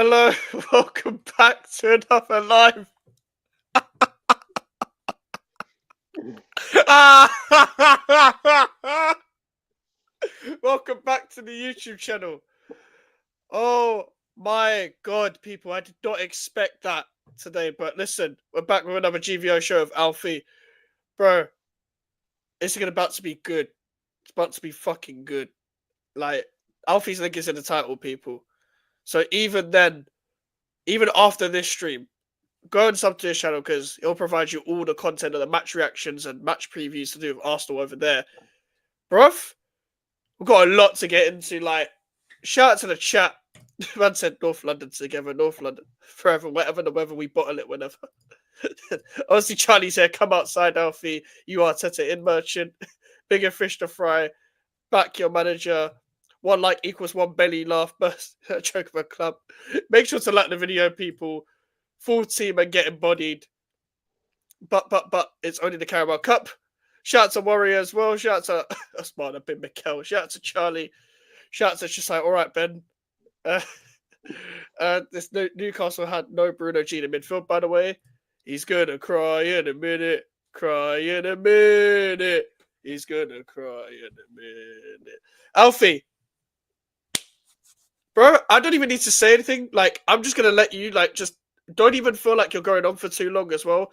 Hello, welcome back to another live. Welcome back to the YouTube channel. Oh my god, people, I did not expect that today, but listen, we're back with another GVO show of Alfie. Bro, it's about to be good. It's about to be fucking good. Like, Alfie's link is in the title, people. So even then, even after this stream, go and sub to his channel because he'll provide you all the content of the match reactions and match previews to do with Arsenal over there. Bruv, we've got a lot to get into. Like, shout out to the chat. Man said North London together, North London forever, whatever the weather, we bottle it whenever. Obviously, Charlie's here. Come outside, Alfie. You Arteta in merchant. Bigger fish to fry. Back your manager. One like equals one belly laugh. Burst. Joke of a club. Make sure to like the video, people. Full team and getting bodied. But it's only the Carabao Cup. Shout out to Warrior as well. Shout out to that's might have been Mikez. Shout out to Charlie. Shout out to just like, all right, Ben. This Newcastle had no Bruno G in midfield, by the way. He's gonna cry in a minute. Cry in a minute. He's gonna cry in a minute. Alfie. Bro, I don't even need to say anything. Like, I'm just gonna let you just don't even feel like you're going on for too long as well.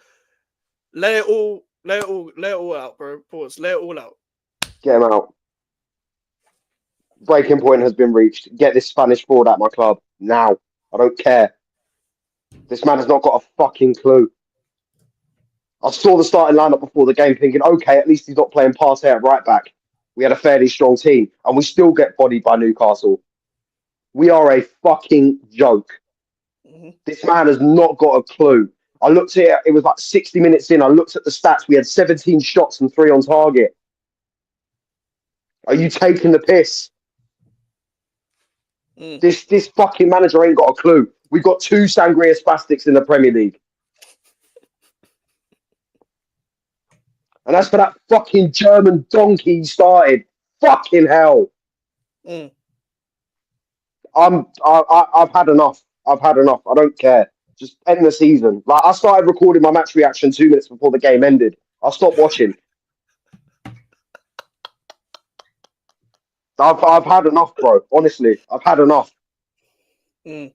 Lay it all out, bro. Pause. Lay it all out. Get him out. Breaking point has been reached. Get this Spanish forward at my club now. I don't care. This man has not got a fucking clue. I saw the starting lineup before the game thinking, okay, at least he's not playing Partey at right back. We had a fairly strong team and we still get bodied by Newcastle. We are a fucking joke. Mm-hmm. This man has not got a clue. I looked at it, it was like 60 minutes in. I looked at the stats. We had 17 shots and 3 on target. Are you taking the piss? This fucking manager ain't got a clue. We've got 2 sangria spastics in the Premier League. And that's for that fucking German donkey he started. Fucking hell. I've had enough. I've had enough. I don't care. Just end the season. Like, I started recording my match reaction 2 minutes before the game ended. I stopped watching. I've had enough, bro. Honestly, I've had enough. I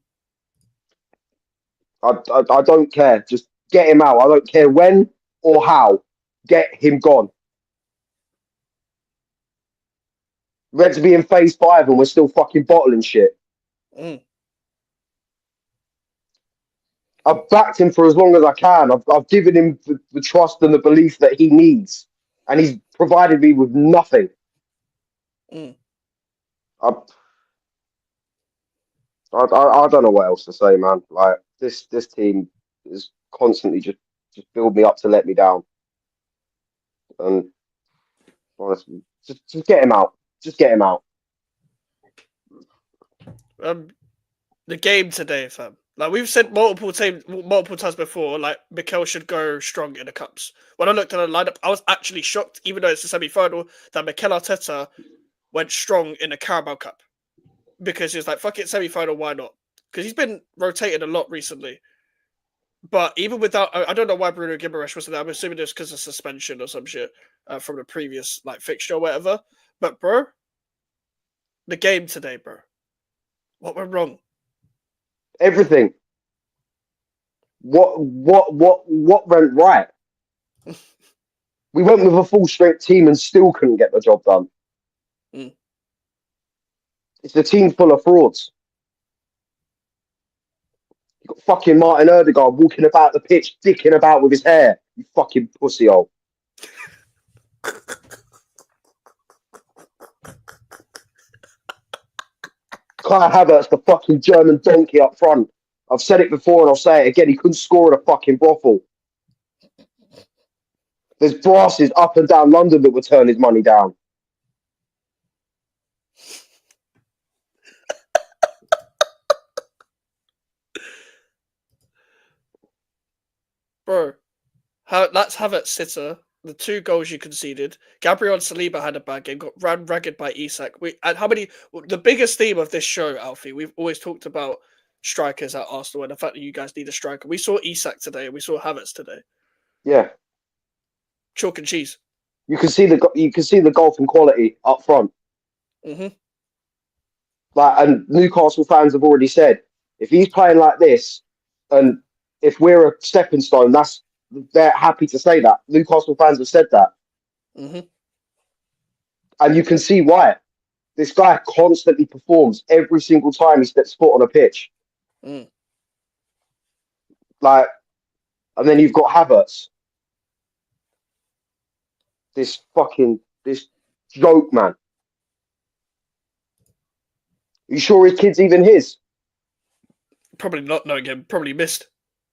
don't care. Just get him out. I don't care when or how. Get him gone. We're meant to be in phase 5 and we're still fucking bottling shit. I've backed him for as long as I can. I've given him the trust and the belief that he needs. And he's provided me with nothing. I don't know what else to say, man. Like, this team is constantly just build me up to let me down. And honestly, just get him out. Just get him out. The game today, fam. Like, we've said multiple times before, like, Mikez should go strong in the cups. When I looked at the lineup, I was actually shocked, even though it's a semi-final, that Mikel Arteta went strong in the Carabao Cup. Because he was like, fuck it, semi-final, why not? Because he's been rotated a lot recently. But even without, I don't know why Bruno Guimaraes wasn't there. I'm assuming it's because of suspension or some shit from the previous fixture or whatever. But, bro, the game today, bro. What went wrong? Everything. What went right? We went with a full strength team and still couldn't get the job done. It's a team full of frauds. You got fucking Martin Ødegaard walking about the pitch, dicking about with his hair. You fucking pussy hole. Kai Havertz, the fucking German donkey up front. I've said it before and I'll say it again. He couldn't score in a fucking brothel. There's brasses up and down London that would turn his money down. Bro, let's have it, Sitter. The 2 goals you conceded. Gabriel Saliba had a bad game, got ran ragged by Isak. And how many? The biggest theme of this show, Alfie, we've always talked about strikers at Arsenal and the fact that you guys need a striker. We saw Isak today and we saw Havertz today. Yeah. Chalk and cheese. You can see the golf in quality up front. Mm-hmm. And Newcastle fans have already said, if he's playing like this, and if we're a stepping stone, they're happy to say that. Newcastle fans have said that. Mm-hmm. And you can see why. This guy constantly performs every single time he steps foot on a pitch. Mm. And then you've got Havertz. This joke, man. You sure his kid's even his? Probably not knowing him. Probably missed.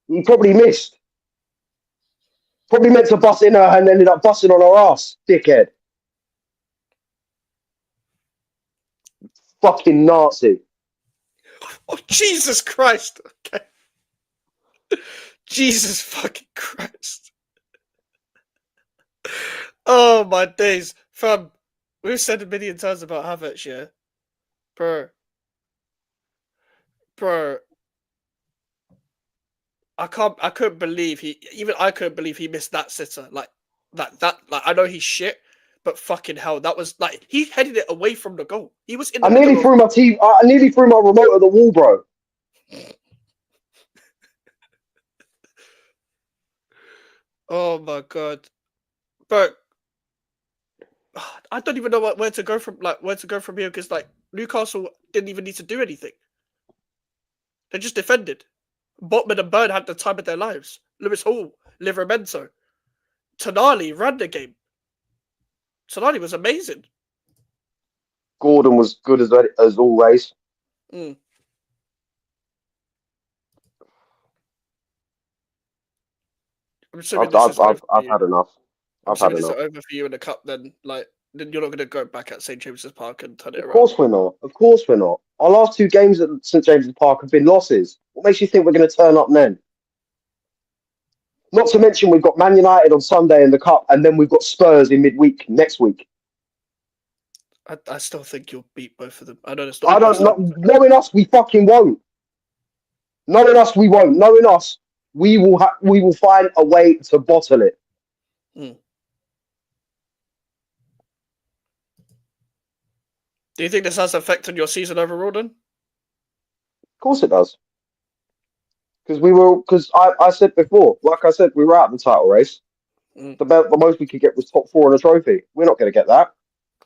He probably missed. Probably meant to bust in her and ended up busting on her ass, dickhead. Fucking Nazi. Oh, Jesus Christ. Okay. Jesus fucking Christ. Oh, my days. Fam, we've said a million times about Havertz, yeah? Bro. I couldn't believe I couldn't believe he missed that sitter. Like I know he's shit, but fucking hell, that was like he headed it away from the goal. He was in the I nearly threw my TV. I nearly threw my remote at the wall, bro. Oh my god, but I don't even know where to go from here because like Newcastle didn't even need to do anything. They just defended. Botman and Byrne had the time of their lives. Lewis Hall, Livramento, Tonali ran the game. Tonali was amazing. Gordon was good as always. Mm. I'm assuming I've had enough. I'm assuming this is over for you in the cup. Then you're not going to go back at St James's Park and turn it around. Of course we're not. Of course we're not. Our last 2 games at St James's Park have been losses. What makes you think we're going to turn up then? Not to mention we've got Man United on Sunday in the cup, and then we've got Spurs in midweek next week. I still think you'll beat both of them. I know it's not. I don't know. Knowing us, we fucking won't. Knowing us, we won't. Knowing us, we will find a way to bottle it. Hmm. Do you think this has affected your season overall then? Of course it does. Because I said before, like I said, we were out of the title race. Mm. The most we could get was top 4 in a trophy. We're not going to get that.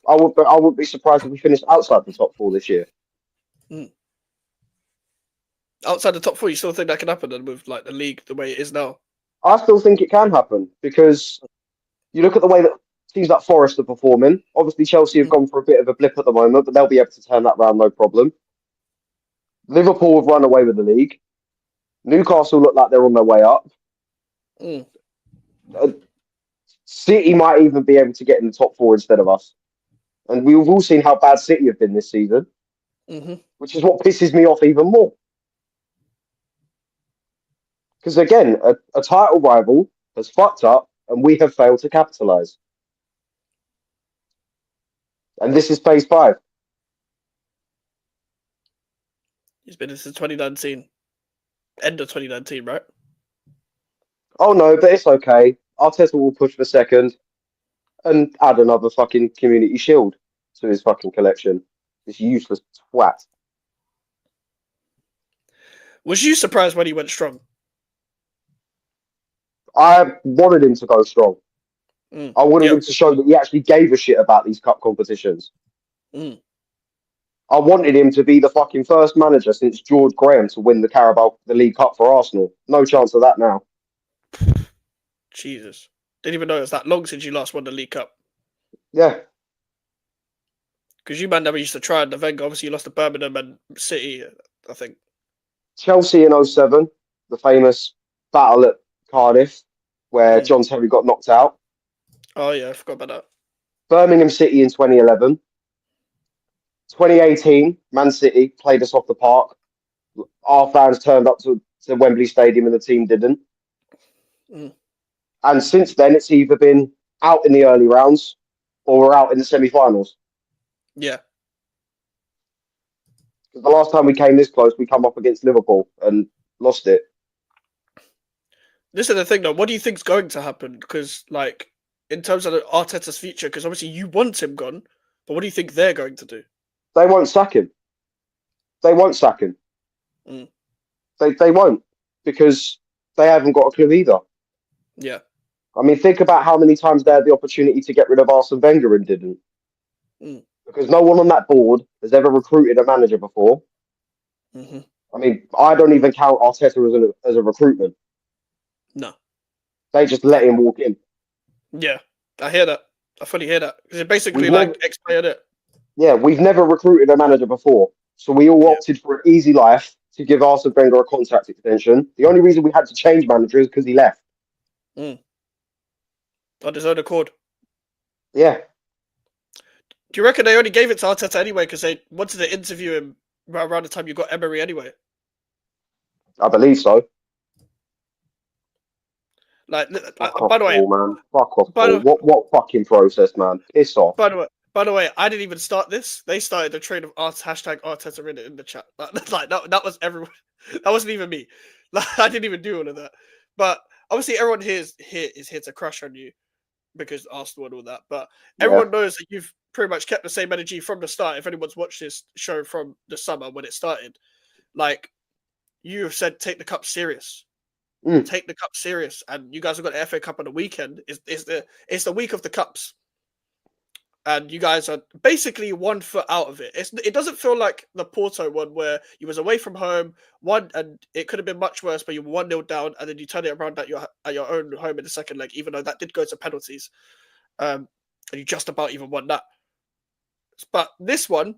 I wouldn't be surprised if we finished outside the top 4 this year. Mm. Outside the top 4, you still think that can happen then with like the league the way it is now? I still think it can happen because you look at the way that teams like Forest are performing. Obviously, Chelsea have gone for a bit of a blip at the moment, but they'll be able to turn that around no problem. Liverpool have run away with the league. Newcastle look like they're on their way up. Mm. City might even be able to get in the top 4 instead of us. And we've all seen how bad City have been this season, which is what pisses me off even more. Because again, a title rival has fucked up and we have failed to capitalise. And this is phase 5. He's been since 2019. End of 2019, right? Oh no, but it's okay. Arteta will push for second and add another fucking community shield to his fucking collection. This useless twat. Was you surprised when he went strong? I wanted him to go strong. I wanted him to show that he actually gave a shit about these cup competitions. I wanted him to be the fucking first manager since George Graham to win the League Cup for Arsenal. No chance of that now. Jesus. Didn't even know it was that long since you last won the League Cup. Yeah. Because you man never used to try and the Wenger. Obviously, you lost to Birmingham and City, I think. Chelsea in 07, the famous battle at Cardiff, where John Terry got knocked out. Oh, yeah, I forgot about that. Birmingham City in 2011. 2018, Man City played us off the park. Our fans turned up to Wembley Stadium and the team didn't. And since then, it's either been out in the early rounds or we're out in the semi-finals. Yeah. Because the last time we came this close, we come up against Liverpool and lost it. This is the thing, though. What do you think's going to happen? Because, like, in terms of Arteta's future, because obviously you want him gone, but what do you think they're going to do? They won't sack him. They won't sack him. Mm. They won't because they haven't got a clue either. Yeah. I mean, think about how many times they had the opportunity to get rid of Arsene Wenger and didn't. Mm. Because no one on that board has ever recruited a manager before. Mm-hmm. I mean, I don't even count Arteta as a recruitment. No. They just let him walk in. Yeah, I hear that. I fully hear that. Because it basically, We've like, never, explained it. yeah, we've never recruited a manager before. So we all Yeah. opted for an easy life to give Arsene Wenger a contract extension. The only reason we had to change manager is because he left. Mm. On his own accord. Yeah. Do you reckon they only gave it to Arteta anyway because they wanted to interview him around the time you got Emery anyway? I believe so. Like, Fuck off, by the way, Paul, man. Fuck off, by Paul. the What fucking process, man? Piss off. by the way, I didn't even start this. They started the trade of hashtag Arteta in the chat. Like that was everyone. That wasn't even me. Like, I didn't even do all of that. But obviously, everyone here is here to crush on you because Arsenal and all that. But Yeah. everyone knows that you've pretty much kept the same energy from the start. If anyone's watched this show from the summer when it started, like you have said, take the cup serious. Mm. Take the cup serious, and you guys have got the FA Cup on the weekend. It's the week of the cups, and you guys are basically 1 foot out of it. It doesn't feel like the Porto one where you was away from home, one, and it could have been much worse, but you were 1-0 down, and then you turn it around at your own home in the second leg, even though that did go to penalties, and you just about even won that. But this one,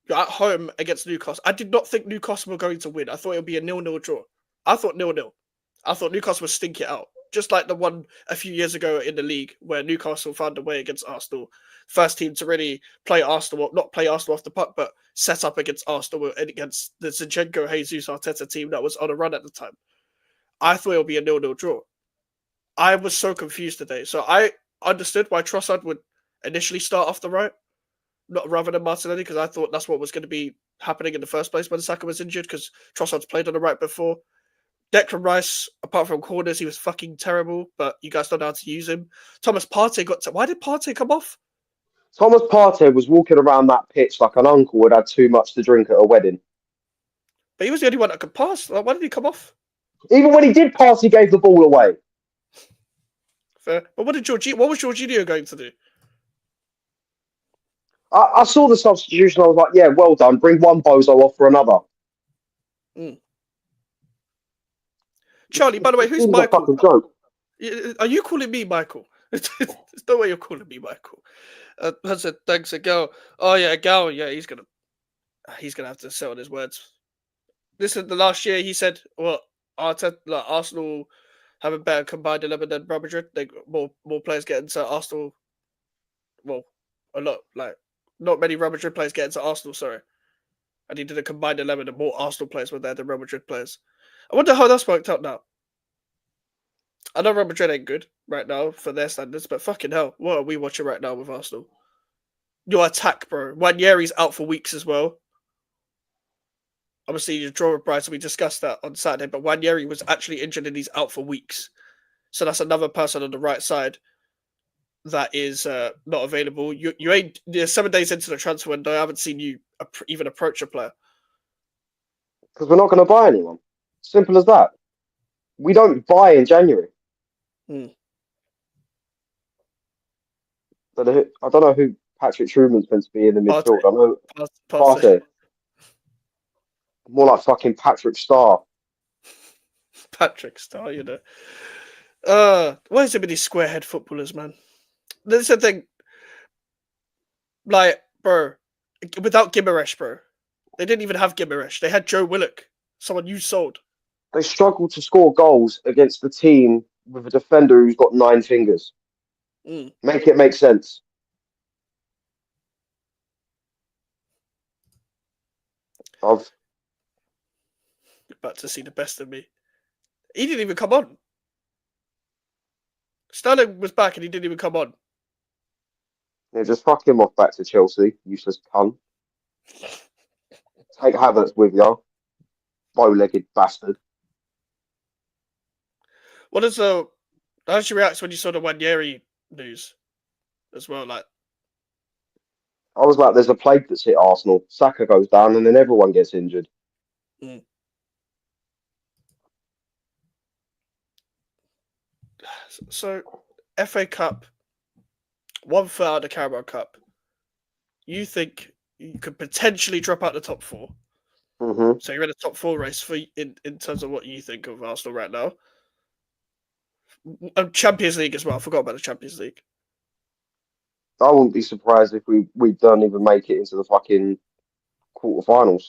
you're at home against Newcastle. I did not think Newcastle were going to win. I thought it would be a 0-0 draw. I thought 0-0. I thought Newcastle would stink it out. Just like the one a few years ago in the league where Newcastle found a way against Arsenal. First team to really play Arsenal, well, not play Arsenal off the puck, but set up against Arsenal and against the Zinchenko, Jesus, Arteta team that was on a run at the time. I thought it would be a 0-0 draw. I was so confused today. So I understood why Trossard would initially start off the right, not rather than Martinelli, because I thought that's what was going to be happening in the first place when Saka was injured, because Trossard's played on the right before. Declan Rice, apart from corners, he was fucking terrible, but you guys don't know how to use him. Thomas Partey why did Partey come off? Thomas Partey was walking around that pitch like an uncle had had too much to drink at a wedding. But he was the only one that could pass. Like, why did he come off? Even when he did pass, he gave the ball away. Fair. But what was Jorginho going to do? I saw the substitution. I was like, yeah, well done. Bring one bozo off for another. Mm. Charlie, by the way, who's It Michael? a fucking joke. Are you calling me Michael? There's no way you're calling me Michael. I said, thanks, Gal. Oh yeah, Gal. Yeah, he's gonna have to settle his words. This is the last year he said, "Well, Arsenal have a better combined 11 than Real Madrid. They more players get into Arsenal. Well, a lot like not many Real Madrid players get into Arsenal. Sorry, and he did a combined 11, and more Arsenal players were there than Real Madrid players. I wonder how that's worked out now. I know Real Madrid ain't good right now for their standards, but fucking hell, what are we watching right now with Arsenal? Your attack, bro. Wanyeri's out for weeks as well. Obviously, you draw with Brighton. We discussed that on Saturday, but Wanyeri was actually injured and he's out for weeks. So that's another person on the right side that is not available. You ain't 7 days into the transfer window. I haven't seen you even approach a player. Because we're not going to buy anyone. Simple as that. We don't buy in January. I don't know who Patrick Truman's meant to be in the midfield. I know Partey. More like fucking Patrick Starr. Patrick Starr, you know. Why is it with these squarehead footballers, man? That's the thing. Like, bro, without Gimaresh, bro, they didn't even have Gimaresh. They had Joe Willock, someone you sold. They struggled to score goals against the team with a defender who's got 9 fingers. Make it make sense. You're about to see the best of me. He didn't even come on. Sterling was back and he didn't even come on. Yeah, just fuck him off back to Chelsea, useless cunt. Take Havertz with you, bow-legged bastard. What is the? How did you react when you saw the Wanyeri news as well? Like, I was like, there's a plague that's hit Arsenal. Saka goes down, and then everyone gets injured. mm. So FA Cup, 1/3 of the Carabao Cup. You think you could potentially drop out the top four? Mm-hmm. So you're in a top four race for in terms of what you think of Arsenal right now. Champions League as well. I forgot about the Champions League. I wouldn't be surprised if we don't even make it into the fucking quarterfinals.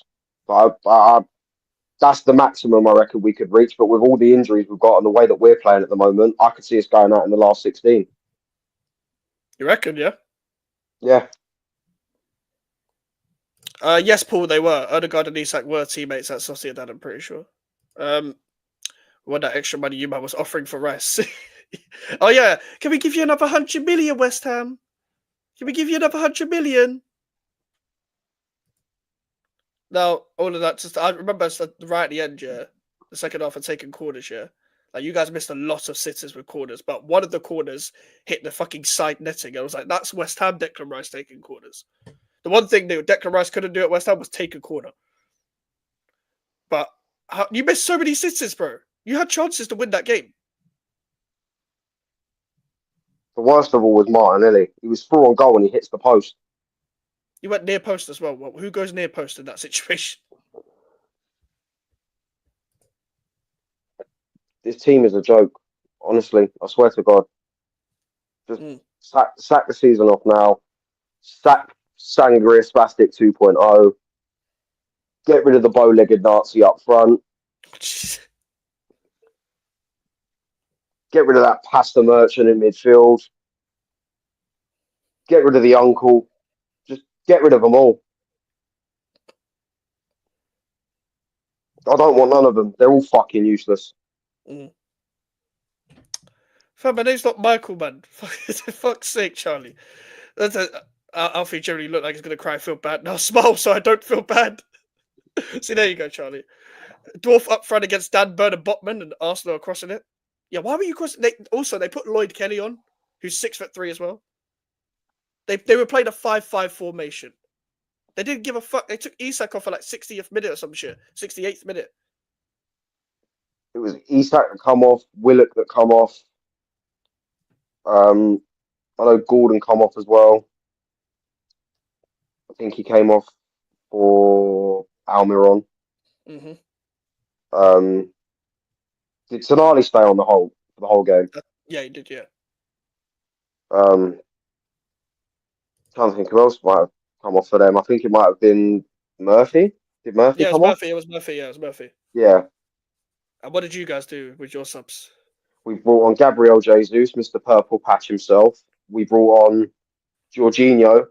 But that's the maximum I reckon we could reach. But with all the injuries we've got and the way that we're playing at the moment, I could see us going out in the last 16. You reckon? Yeah. Yeah. Yes, Paul. They were. Odegaard and Isak were teammates at Sociedad. I'm pretty sure. What that extra money you man was offering for Rice. Oh yeah, can we give you another 100 million, West Ham? Can we give you another 100 million? Now, all of that just I remember right at the end, yeah, the second half of taking corners, yeah. Like you guys missed a lot of sitters with corners, but one of the corners hit the fucking side netting. I was like, that's West Ham Declan Rice taking corners. The one thing that Declan Rice couldn't do at West Ham was take a corner. But you missed so many sitters, bro. You had chances to win that game. The worst of all was Martinelli. He was through on goal and he hits the post. You went near post as well. Who goes near post in that situation? This team is a joke. Honestly, I swear to God. Just sack the season off now. Sack Sangria Spastic 2.0. Get rid of the bow-legged Nazi up front. Get rid of that pasta merchant in midfield. Get rid of the uncle. Just get rid of them all. I don't want none of them. They're all fucking useless. Fam, my name's not Michael, man. For fuck's sake, Charlie. Alfie generally looked like he's going to cry. I feel bad. Now smile so I don't feel bad. See, there you go, Charlie. Dwarf up front against Dan Burn and Botman, and Arsenal are crossing it. Yeah, why were you crossing? They put Lloyd Kelly on, who's 6'3" as well. They were playing a 5-5 formation. They didn't give a fuck. They took Isak off for like 60th minute or some shit. 68th minute. It was Isak that come off, Willock that come off. I know Gordon come off as well. I think he came off for Almiron. Mm-hmm. Did Tonali stay on the whole game? Yeah, he did. Yeah. Trying to think who else might have come off for them. I think it might have been Murphy. Did Murphy come off? It was Murphy. Yeah, it was Murphy. Yeah. And what did you guys do with your subs? We brought on Gabriel Jesus, Mr. Purple Patch himself. We brought on Jorginho.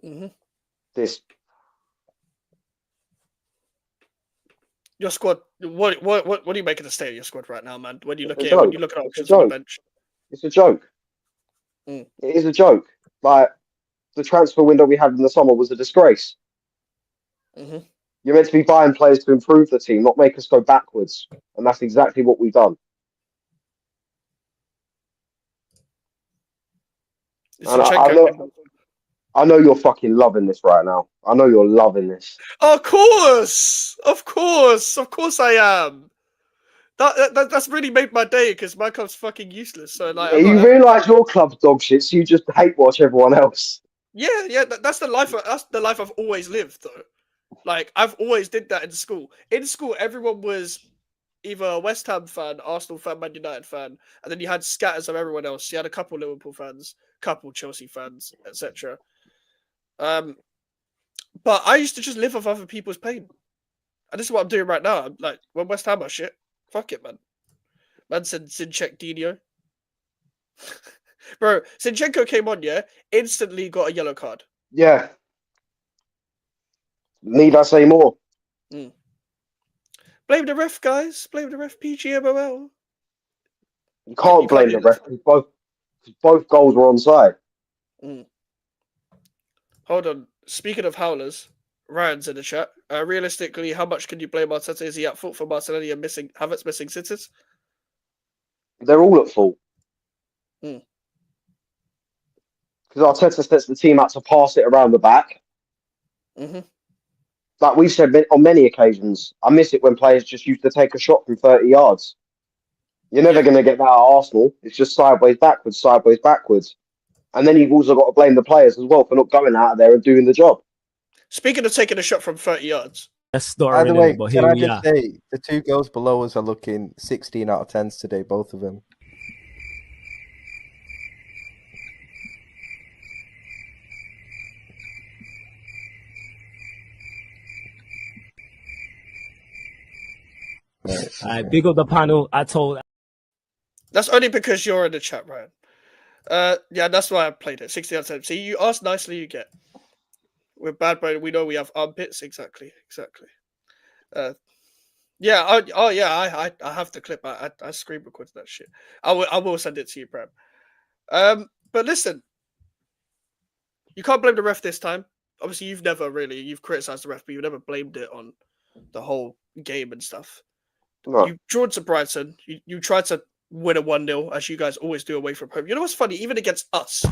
Mm-hmm. Your squad. What do you make of the state of your squad right now, man? When you look at options on the bench, it's a joke. It is a joke. Like the transfer window we had in the summer was a disgrace. Mm-hmm. You're meant to be buying players to improve the team, not make us go backwards, and that's exactly what we've done. I know you're fucking loving this right now. I know you're loving this. Of course I am. That's really made my day because my club's fucking useless. So like, yeah, you realise your club's dog shit, so you just hate watch everyone else. Yeah. That's the life. That's the life I've always lived, though. Like I've always did that in school. In school, everyone was either a West Ham fan, Arsenal fan, Man United fan, and then you had scatters of everyone else. You had a couple Liverpool fans, couple Chelsea fans, etc. But I used to just live off other people's pain. And this is what I'm doing right now. I'm like, when West Ham are shit, fuck it, man. Man said Zinchenko. Bro, Zinchenko came on, yeah, instantly got a yellow card. Yeah. Need I say more? Blame the ref, guys. Blame the ref, PGMOL. You can't blame the ref. Both goals were onside. Hold on. Speaking of howlers, Ryan's in the chat. Realistically, how much can you blame Arteta? Is he at fault for Martinelli and Havertz missing sitters? They're all at fault. Hmm. Because Arteta sets the team out to pass it around the back. Mm-hmm. Like we've said on many occasions, I miss it when players just used to take a shot from 30 yards. You're never going to get that at Arsenal. It's just sideways, backwards, sideways, backwards. And then you've also got to blame the players as well for not going out there and doing the job. Speaking of taking a shot from 30 yards. That's story. By the way, but can here I we just are. say the two girls below us are looking 16 out of 10s today, both of them. Big up the panel. I told. That's only because you're in the chat, Ryan. Yeah, that's why I played it. 60 out of 10. See, you ask nicely, you get. With Bad Boy, we know we have armpits. Exactly. Yeah. I have the clip. I screen recorded that shit. I will send it to you, Bram. But listen, you can't blame the ref this time. Obviously, you've criticized the ref, but you've never blamed it on the whole game and stuff. No. You drawn to Brighton. You tried to win a 1-0, as you guys always do away from home. You know what's funny? Even against us,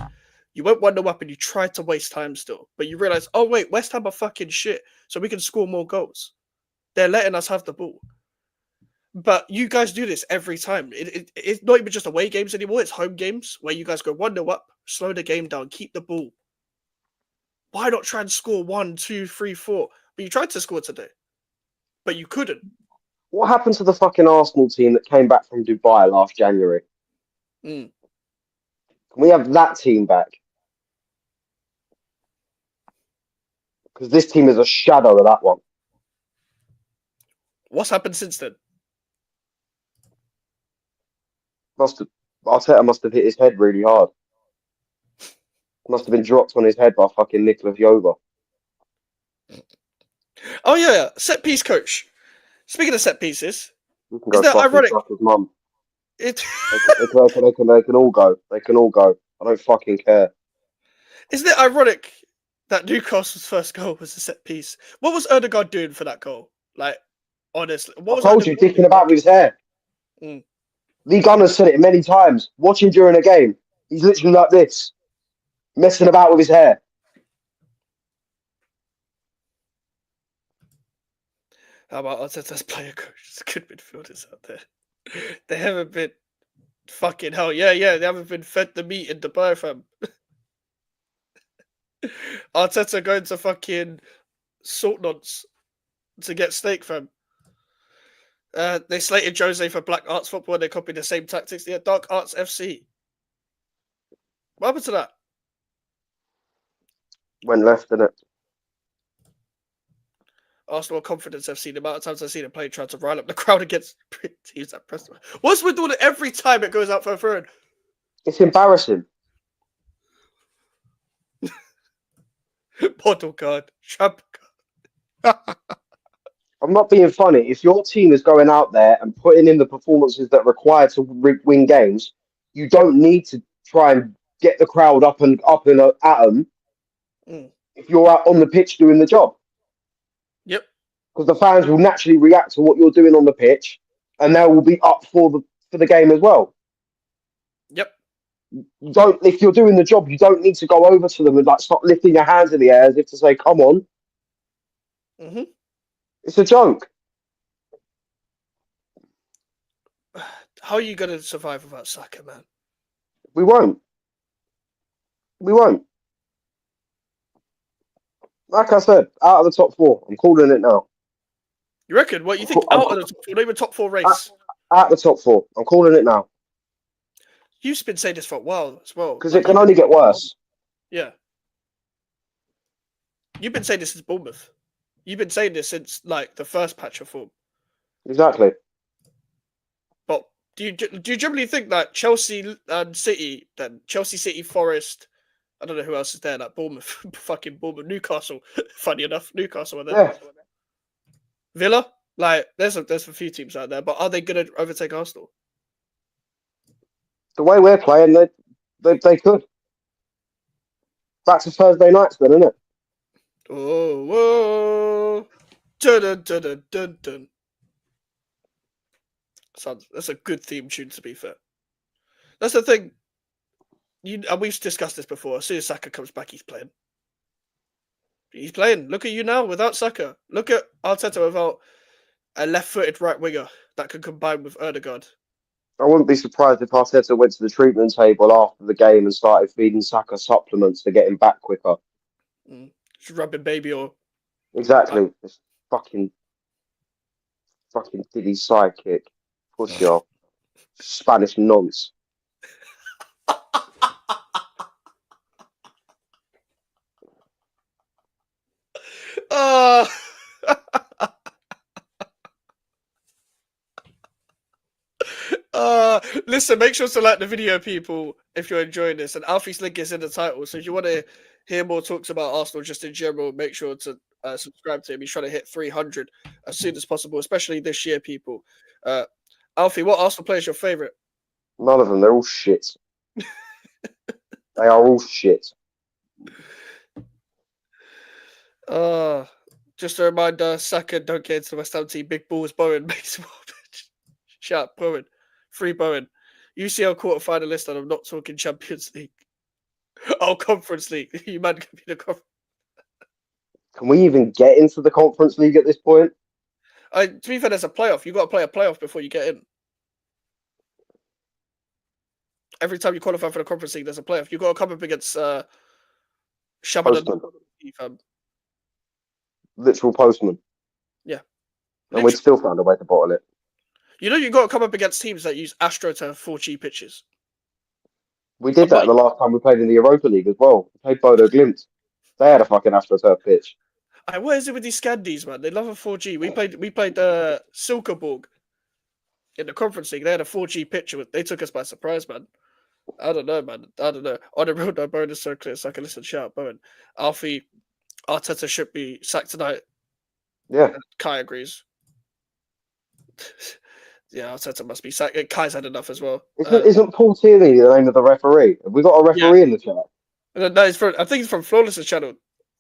you went 1-0 up and you tried to waste time still. But you realize, oh, wait, West Ham are fucking shit, so we can score more goals. They're letting us have the ball. But you guys do this every time. It's not even just away games anymore. It's home games where you guys go 1-0 up, slow the game down, keep the ball. Why not try and score 1, 2, 3, 4? But you tried to score today, but you couldn't. What happened to the fucking Arsenal team that came back from Dubai last January? Mm. Can we have that team back? Because this team is a shadow of that one. What's happened since then? Arteta must have hit his head really hard. Must have been dropped on his head by fucking Nicolas Yoba. Oh yeah, set piece coach. Speaking of set pieces, You can go is that fucking ironic? suck his mum. It They can all go. They can all go. I don't fucking care. isn't it ironic that Newcastle's first goal was a set piece? What was Erdegaard doing for that goal? Like, honestly, what was I told you, Erdegaard dicking doing? about with his hair. Mm. Lee Gunner's said it many times. Watch him during a game. He's literally like this, messing about with his hair. How about Arteta's player coach? There's good midfielders out there. They haven't been fucking hell. Yeah, they haven't been fed the meat in Dubai, fam. Arteta going to fucking salt nuts to get steak, fam. They slated Jose for Black Arts Football and they copied the same tactics. Yeah, Dark Arts FC. What happened to that? Went left, didn't it? Arsenal Confidence FC. The amount of times I've seen a player try to rile up the crowd against teams that press. What's with doing it every time it goes out for a third? It's embarrassing. Bottle card. Trump card. I'm not being funny. If your team is going out there and putting in the performances that are required to win games, you don't need to try and get the crowd up and at them if you're out on the pitch doing the job. Yep. Because the fans will naturally react to what you're doing on the pitch, and they will be up for the game as well. Yep. If you're doing the job, you don't need to go over to them and like start lifting your hands in the air as if to say, "Come on." Mm-hmm. It's a joke. How are you going to survive without Saka, man? We won't. Like I said, out of the top four. I'm calling it now. You reckon? What you think? Out of the top four, not even top four race. Out of the top four. I'm calling it now. You've been saying this for a while as well. Because it can only get worse. Yeah. You've been saying this since Bournemouth. You've been saying this since like the first patch of form. Exactly. But do you generally think that Chelsea and City, then Chelsea, City, Forest, I don't know who else is there, like Bournemouth, fucking Bournemouth, Newcastle. Funny enough, Newcastle are there. Yeah. Villa, like there's a few teams out there, but are they going to overtake Arsenal? The way we're playing, they could. Back to Thursday nights then, isn't it? Oh, whoa. Dun, dun, dun, dun, dun, dun. That's a good theme tune, to be fair. That's the thing. And we've discussed this before. As soon as Saka comes back, he's playing. He's playing. Look at you now without Saka. Look at Arteta without a left-footed right winger that can combine with Erdegaard. I wouldn't be surprised if Arteta went to the treatment table after the game and started feeding Saka supplements to get him back quicker. Just rubbing baby oil. Exactly. This fucking Diddy sidekick. Push your Spanish nonce. Uh, listen, make sure to like the video, people, if you're enjoying this. And Alfie's link is in the title. So if you want to hear more talks about Arsenal just in general, make sure to subscribe to him. He's trying to hit 300 as soon as possible, especially this year, people. Alfie, what Arsenal player is your favourite? None of them. They're all shit. They are all shit. Just a reminder, Saka, don't get into the West Ham team. Big balls, Bowen makes more. Shout out, Bowen. Free Bowen. UCL quarter-finalist, and I'm not talking Champions League. Oh, Conference League. You man can be the conference. Can we even get into the Conference League at this point? To be fair, there's a playoff. You've got to play a playoff before you get in. Every time you qualify for the Conference League, there's a playoff. You've got to come up against Postman. Shabba. Literal postman. Yeah. And we'd still found a way to bottle it. You know, you've got to come up against teams that use AstroTurf 4G pitches. We did that the last time we played in the Europa League as well. We played Bodo Glimt. They had a fucking AstroTurf pitch. What is it with these Scandies, man? They love a 4G. We played Silkeborg in the Conference League. They had a 4G pitch. They took us by surprise, man. I don't know, man. I don't know. On the road, no, Bowen is so clear, so I can listen. Shout out, Bowen. Alfie, Arteta should be sacked tonight. Yeah. Kai agrees. Yeah, Arteta must be sacked. Kai's had enough as well. Isn't Paul Tierney the name of the referee? Have we got a referee in the chat? No, I think it's from Flawless's channel.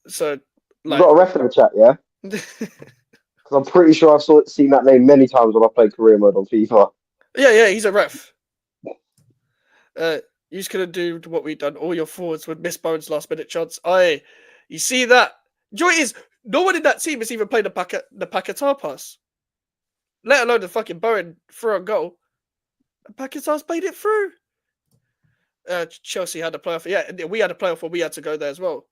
So, like, you got a ref in the chat, yeah? Because I'm pretty sure I've seen that name many times when I played career mode on FIFA. Yeah, he's a ref. You're just gonna do what we've done. All your forwards would miss Bowen's last minute chance. You see that? Joy is no one in that team has even played the Paquetá pass. Let alone the fucking Bowen through a goal. Paquetá's played it through. Chelsea had a playoff. Yeah, we had a playoff where we had to go there as well.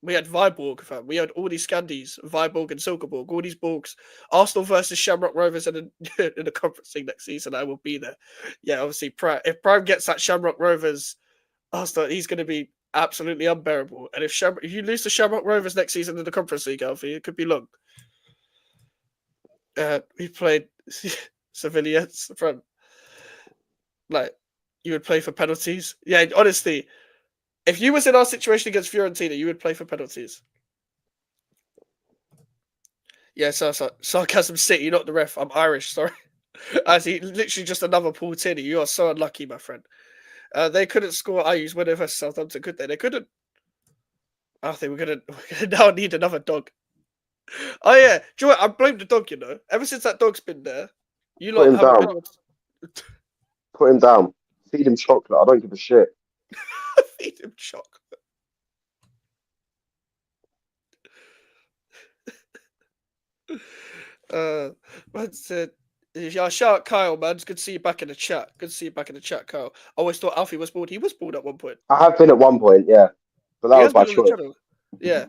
We had Viborg, fam. We had all these Scandies, Viborg and Silkeborg, all these Borgs. Arsenal versus Shamrock Rovers in the Conference League next season. I will be there. Yeah, obviously, if Prime gets that Shamrock Rovers Arsenal, he's going to be absolutely unbearable. And if you lose to Shamrock Rovers next season in the Conference League, Alfie, it could be long. We played civilians from, like, you would play for penalties. Yeah, honestly. If you was in our situation against Fiorentina, you would play for penalties. Yeah, sarcasm city, not the ref. I'm Irish, sorry. Literally just another Paul Tierney. You are so unlucky, my friend. They couldn't score. I use winner versus Southampton, could they? They couldn't. I think we're gonna now need another dog. Oh yeah, do you know what? I blame the dog. You know, ever since that dog's been there, you put him down. Put him down. Feed him chocolate. I don't give a shit. Feed him chocolate. That's it. Yeah, shout out Kyle, man. It's good to see you back in the chat. Good to see you back in the chat, Kyle. I always thought Alfie was bald. He was bald at one point. I have been at one point, yeah. But that was by choice. Yeah.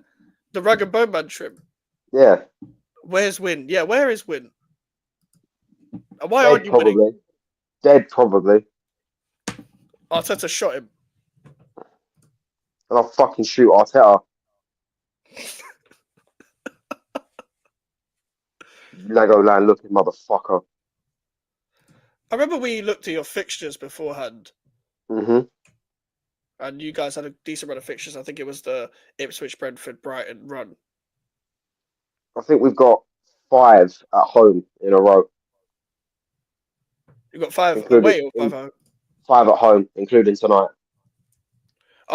The Rag and Bone Man trim. Yeah. Where's Win? Yeah, where is Win? And why aren't you winning? Dead, probably. Arteta shot him. And I'll fucking shoot Arteta. Legoland looking motherfucker. I remember we looked at your fixtures beforehand. Mm-hmm. And you guys had a decent run of fixtures. I think it was the Ipswich, Brentford, Brighton run. I think we've got 5 at home in a row. You've got 5 away or 5 at home? 5 at home, including tonight.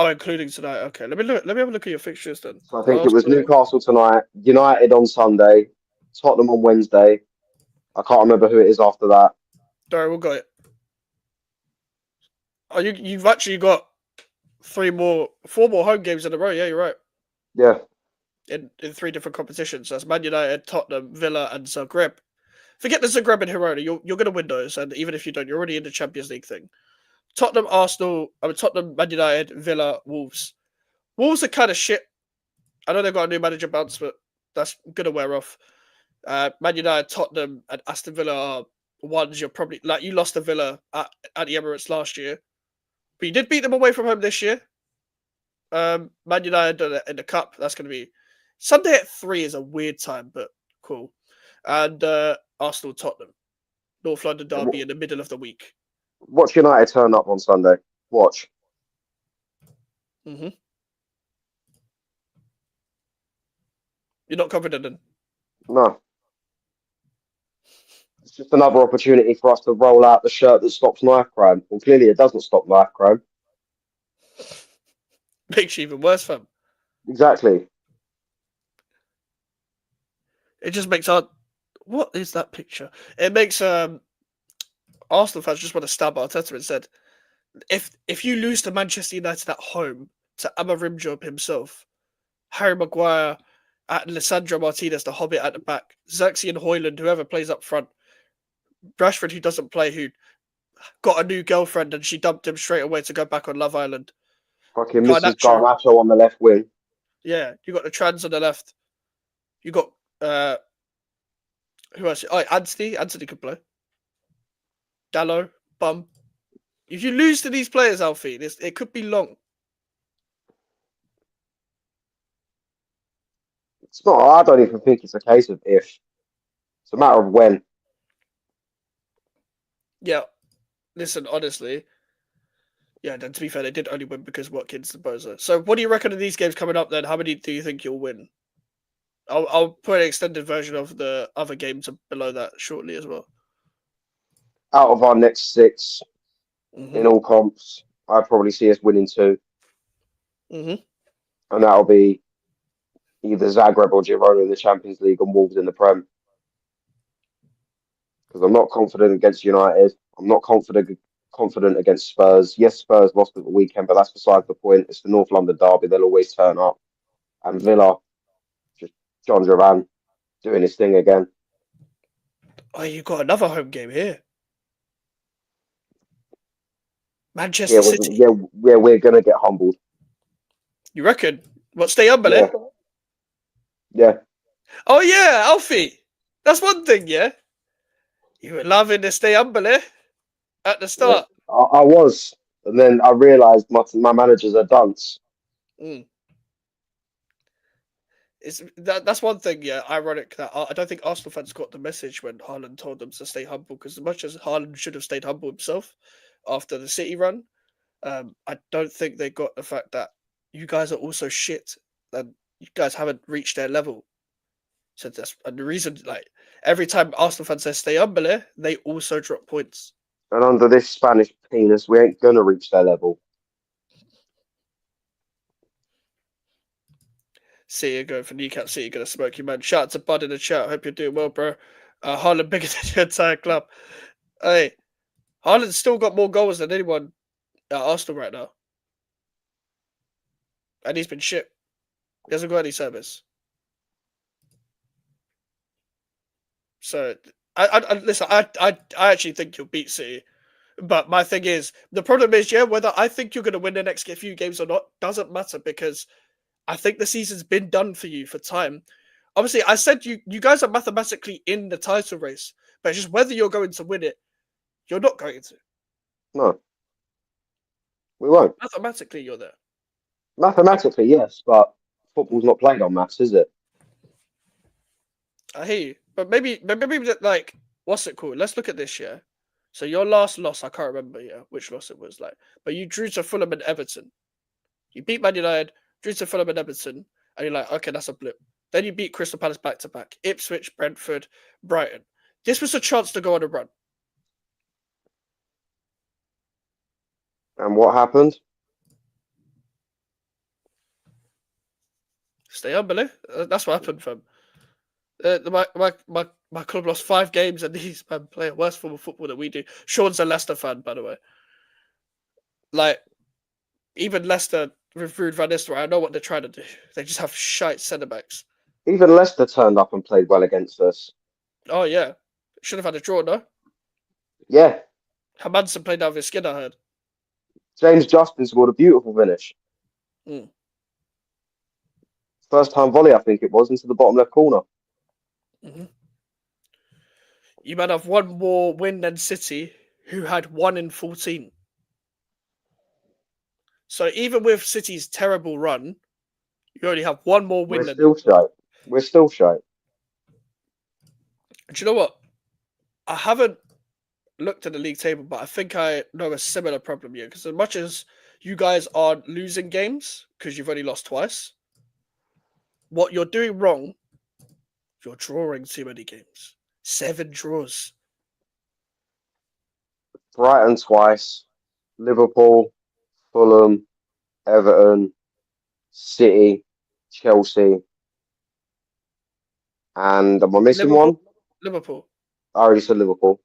Oh, including tonight. Okay, let me look. Let me have a look at your fixtures then. So I think it was Newcastle tonight, United on Sunday, Tottenham on Wednesday. I can't remember who it is after that. Sorry, we'll got it. Oh, you've actually got 4 more home games in a row. Yeah, you're right. Yeah. In 3 different competitions. That's Man United, Tottenham, Villa, and Zagreb. Forget the Zagreb and Girona. You're going to win those, and even if you don't, you're already in the Champions League thing. Tottenham, Tottenham, Man United, Villa, Wolves. Wolves are kind of shit. I know they've got a new manager bounce, but that's going to wear off. Man United, Tottenham, and Aston Villa are ones you're probably like. You lost to Villa at the Emirates last year, but you did beat them away from home this year. Man United in the cup. That's going to be Sunday at 3 is a weird time, but cool. And Arsenal, Tottenham, North London derby in the middle of the week. Watch United turn up on Sunday. Watch. Mm-hmm. You're not confident in? No. It's just another opportunity for us to roll out the shirt that stops knife crime. Well, clearly it doesn't stop knife crime. Makes you even worse, fam. Exactly. It just makes what is that picture? It makes Arsenal fans just want to stab Arteta and said, if you lose to Manchester United at home to Amarim Job himself, Harry Maguire, at Lissandro Martinez, the Hobbit at the back, Xerxes and Hoyland, whoever plays up front, Rashford, who doesn't play, who got a new girlfriend and she dumped him straight away to go back on Love Island. Fucking Mrs. Garnacho on the left wing. Yeah, you got the trans on the left. You got who else? Oh, Anthony. Anthony could play. Dallo, bum. If you lose to these players, Alfie, it could be long. It's not. I don't even think it's a case of if. It's a matter of when. Yeah. Listen, honestly. Yeah, then to be fair, they did only win because Watkins and Boza. So what do you reckon of these games coming up then? How many do you think you'll win? I'll put an extended version of the other games below that shortly as well. Out of our next 6 in all comps, I'd probably see us winning 2. Mm-hmm. And that'll be either Zagreb or Girona in the Champions League and Wolves in the Prem. Because I'm not confident against United. I'm not confident against Spurs. Yes, Spurs lost at the weekend, but that's besides the point. It's the North London derby. They'll always turn up. And Villa, just John Duran doing his thing again. Oh, you got another home game here. Manchester City. Yeah, we're going to get humbled. You reckon? What, stay humble, eh? Yeah. Oh, yeah, Alfie. That's one thing, yeah? You were loving to stay humble, eh? At the start. Yeah, I was. And then I realised my manager's a dunce. That's one thing, yeah, ironic that I don't think Arsenal fans got the message when Haaland told them to stay humble, because as much as Haaland should have stayed humble himself after the City run, I don't think they got the fact that you guys are also shit and you guys haven't reached their level. So that's and the reason, like, every time Arsenal fans say stay humble, they also drop points. And under this Spanish penis, we ain't going to reach their level. See you going for Newcastle City, gonna smoke you, man. Shout out to Bud in the chat. Hope you're doing well, bro. Haaland bigger than your entire club. Hey, Haaland's still got more goals than anyone at Arsenal right now. And he's been shit. He hasn't got any service. So I actually think you'll beat City. But my thing is, the problem is, yeah, whether I think you're gonna win the next few games or not doesn't matter, because I think the season's been done for you for time. Obviously, I said you guys are mathematically in the title race, but it's just whether you're going to win it, you're not going to. No. We won't. Mathematically, you're there. Mathematically, yes, but football's not played on maths, is it? I hear you. But maybe like, what's it called? Let's look at this, yeah? So your last loss, I can't remember, yeah, which loss it was, like. But you drew to Fulham and Everton. You beat Man United, drew to Fulham and Everton, and you're like, okay, that's a blip. Then you beat Crystal Palace back-to-back. Ipswich, Brentford, Brighton. This was a chance to go on a run. And what happened? Stay on, below. That's what happened, fam. My club lost 5 games, and these men play a worse form of football than we do. Sean's a Leicester fan, by the way. Like, even Leicester with Ruud van Nistelrooy, I know what they're trying to do. They just have shite centre backs. Even Leicester turned up and played well against us. Oh yeah, should have had a draw, no? Yeah, Hermansen played out of his skin, I heard. James Justin scored a beautiful finish. Mm. First time volley, I think it was, into the bottom left corner. Mm-hmm. You might have one more win than City, who had 1 in 14. So even with City's terrible run, you only have one more win We're than still them. shy. We're still shy. Do you know what? I haven't looked at the league table, but I think I know a similar problem here. Because as much as you guys are losing games because you've only lost twice, what you're doing wrong, you're drawing too many games. 7 draws. Brighton twice, Liverpool, Fulham, Everton, City, Chelsea, and am I missing Liverpool? one? Liverpool. I already said Liverpool.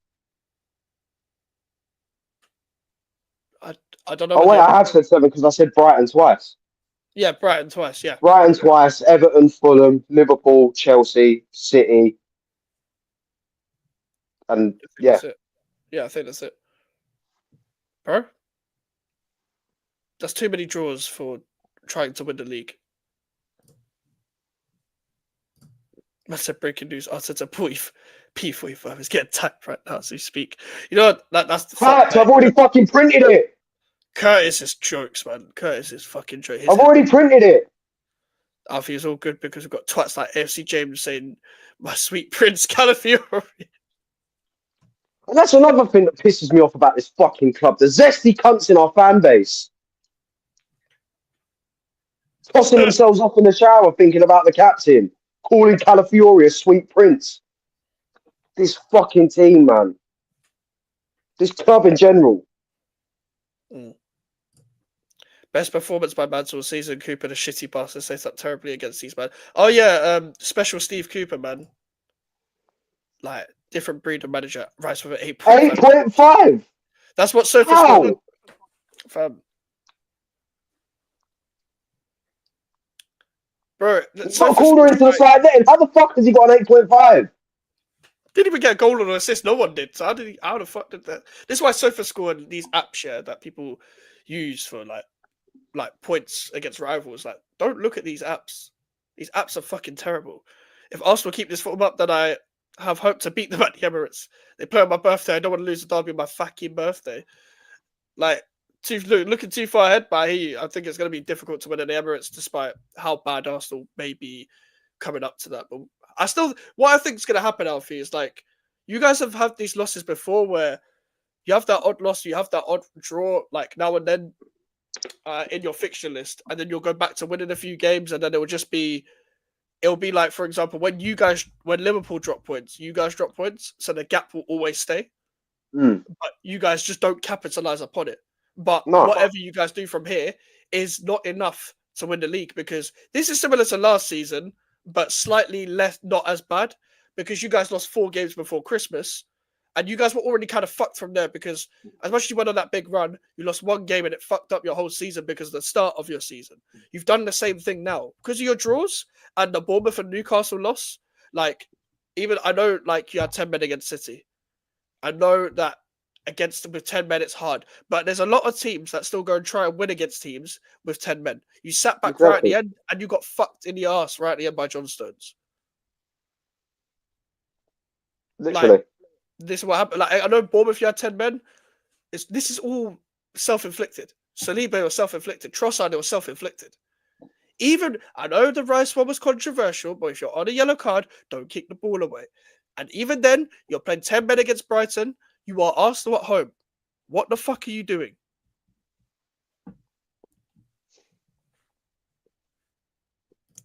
I don't know. Oh wait, I have said 7 because I said Brighton twice. Yeah, Brighton twice. Yeah. Brighton twice, Everton, Fulham, Liverpool, Chelsea, City, and yeah, That's it. Yeah, I think that's it. Bro, that's too many draws for trying to win the league. That's a breaking news. Arteta P45 is getting typed right now as we speak. You know what? That's the Facts, I've already fucking printed it. Curtis is jokes, man. Curtis is fucking jokes. I've already printed it. Alfie is all good because we've got twats like AFC James saying, "My sweet Prince Calafiori." And that's another thing that pisses me off about this fucking club. The zesty cunts in our fan base. Tossing themselves off in the shower thinking about the captain. Calling Calafiori a sweet prince. This fucking team, man. This club in general. Mm. Best performance by Mansell season. Cooper, the shitty bastard, sets up terribly against these man. Oh yeah, special Steve Cooper, man. Like different breed of manager. Rice with an 8.5. 8.5. That's what Sofa How? scored. Fam. Bro, He's got a corner into the side net. How the fuck has he got an 8.5? Didn't even get a goal or an assist. No one did. So how the fuck did that? This is why Sofa scored these apps, yeah, that people use for like points against rivals. Like, don't look at these apps. These apps are fucking terrible. If Arsenal keep this form up, then I have hope to beat them at the Emirates. They play on my birthday. I don't want to lose the derby on my fucking birthday. Like, looking too far ahead, but I think it's going to be difficult to win in the Emirates, despite how bad Arsenal may be coming up to that. But what I think is going to happen, Alfie, is like, you guys have had these losses before where you have that odd loss, you have that odd draw, like now and then in your fixture list, and then you'll go back to winning a few games, and then it'll be like, for example, when Liverpool drop points, you guys drop points, so the gap will always stay. Mm. But you guys just don't capitalize upon it. But No. whatever you guys do from here is not enough to win the league, because this is similar to last season, but slightly less, not as bad, because you guys lost 4 games before Christmas, and you guys were already kind of fucked from there, because as much as you went on that big run, you lost 1 game and it fucked up your whole season because of the start of your season. You've done the same thing now because of your draws and the Bournemouth and Newcastle loss. Like, even I know, like, you had 10 men against City. I know that against them with 10 men it's hard, but there's a lot of teams that still go and try and win against teams with 10 men. You sat back right at the end and you got fucked in the arse right at the end by John Stones. Literally. Like, this is what happened. Like, I know Bournemouth, you had 10 men. This is all self-inflicted. Saliba was self-inflicted. Trossard was self-inflicted. Even, I know the Rice one was controversial, but if you're on a yellow card, don't kick the ball away. And even then, you're playing 10 men against Brighton. You are Arsenal at home. What the fuck are you doing?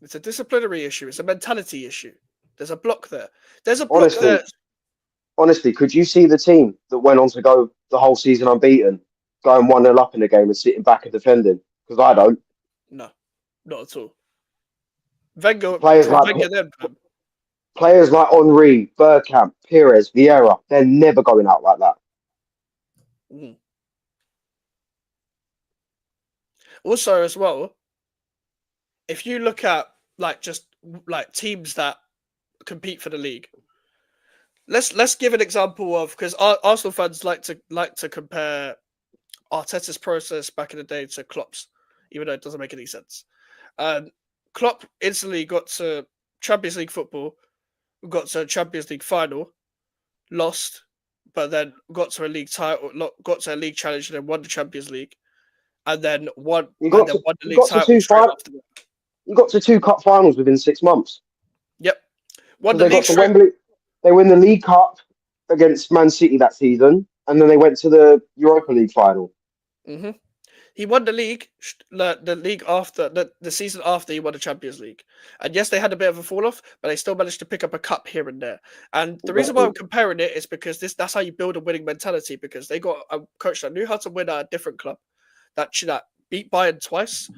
It's a disciplinary issue. It's a mentality issue. There's a block there. There's a block there. Honestly, could you see the team that went on to go the whole season unbeaten, going 1-0 up in the game and sitting back and defending? Because I don't. No, not at all. Wenger, Players from like Wenger then. players like Henry, Bergkamp, Pires, Vieira, they're never going out like that. Mm. Also, as well, if you look at like just like teams that compete for the league, let's give an example of, because Arsenal fans like to compare Arteta's process back in the day to Klopp's, even though it doesn't make any sense. Klopp instantly got to Champions League football, got to a Champions League final, lost, but then got to a league title, got to a league challenge, and then won the Champions League, and then won won the You league got to title straight after that. you got to 2 cup finals within 6 months. Yep, won Because the they league got to straight. Wembley, they win the League Cup against Man City that season, and then they went to the Europa League final. Mm-hmm. He won the league, the league after the season after he won the Champions League, and yes, they had a bit of a fall off, but they still managed to pick up a cup here and there. And the reason why I'm comparing it is because that's how you build a winning mentality. Because they got a coach that knew how to win at a different club, that beat Bayern twice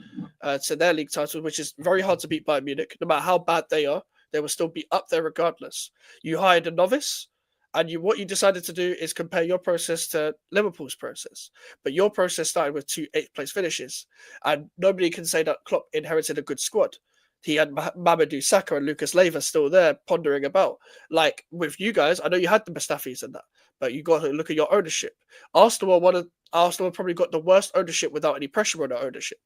to their league title, which is very hard to beat Bayern Munich. No matter how bad they are, they will still be up there regardless. You hired a novice. And what you decided to do is compare your process to Liverpool's process. But your process started with 2 8th-place finishes. And nobody can say that Klopp inherited a good squad. He had Mamadou Sakho and Lucas Leiva still there pondering about. Like with you guys, I know you had the Mustafis and that, but you got to look at your ownership. Arsenal probably got the worst ownership without any pressure on their ownership.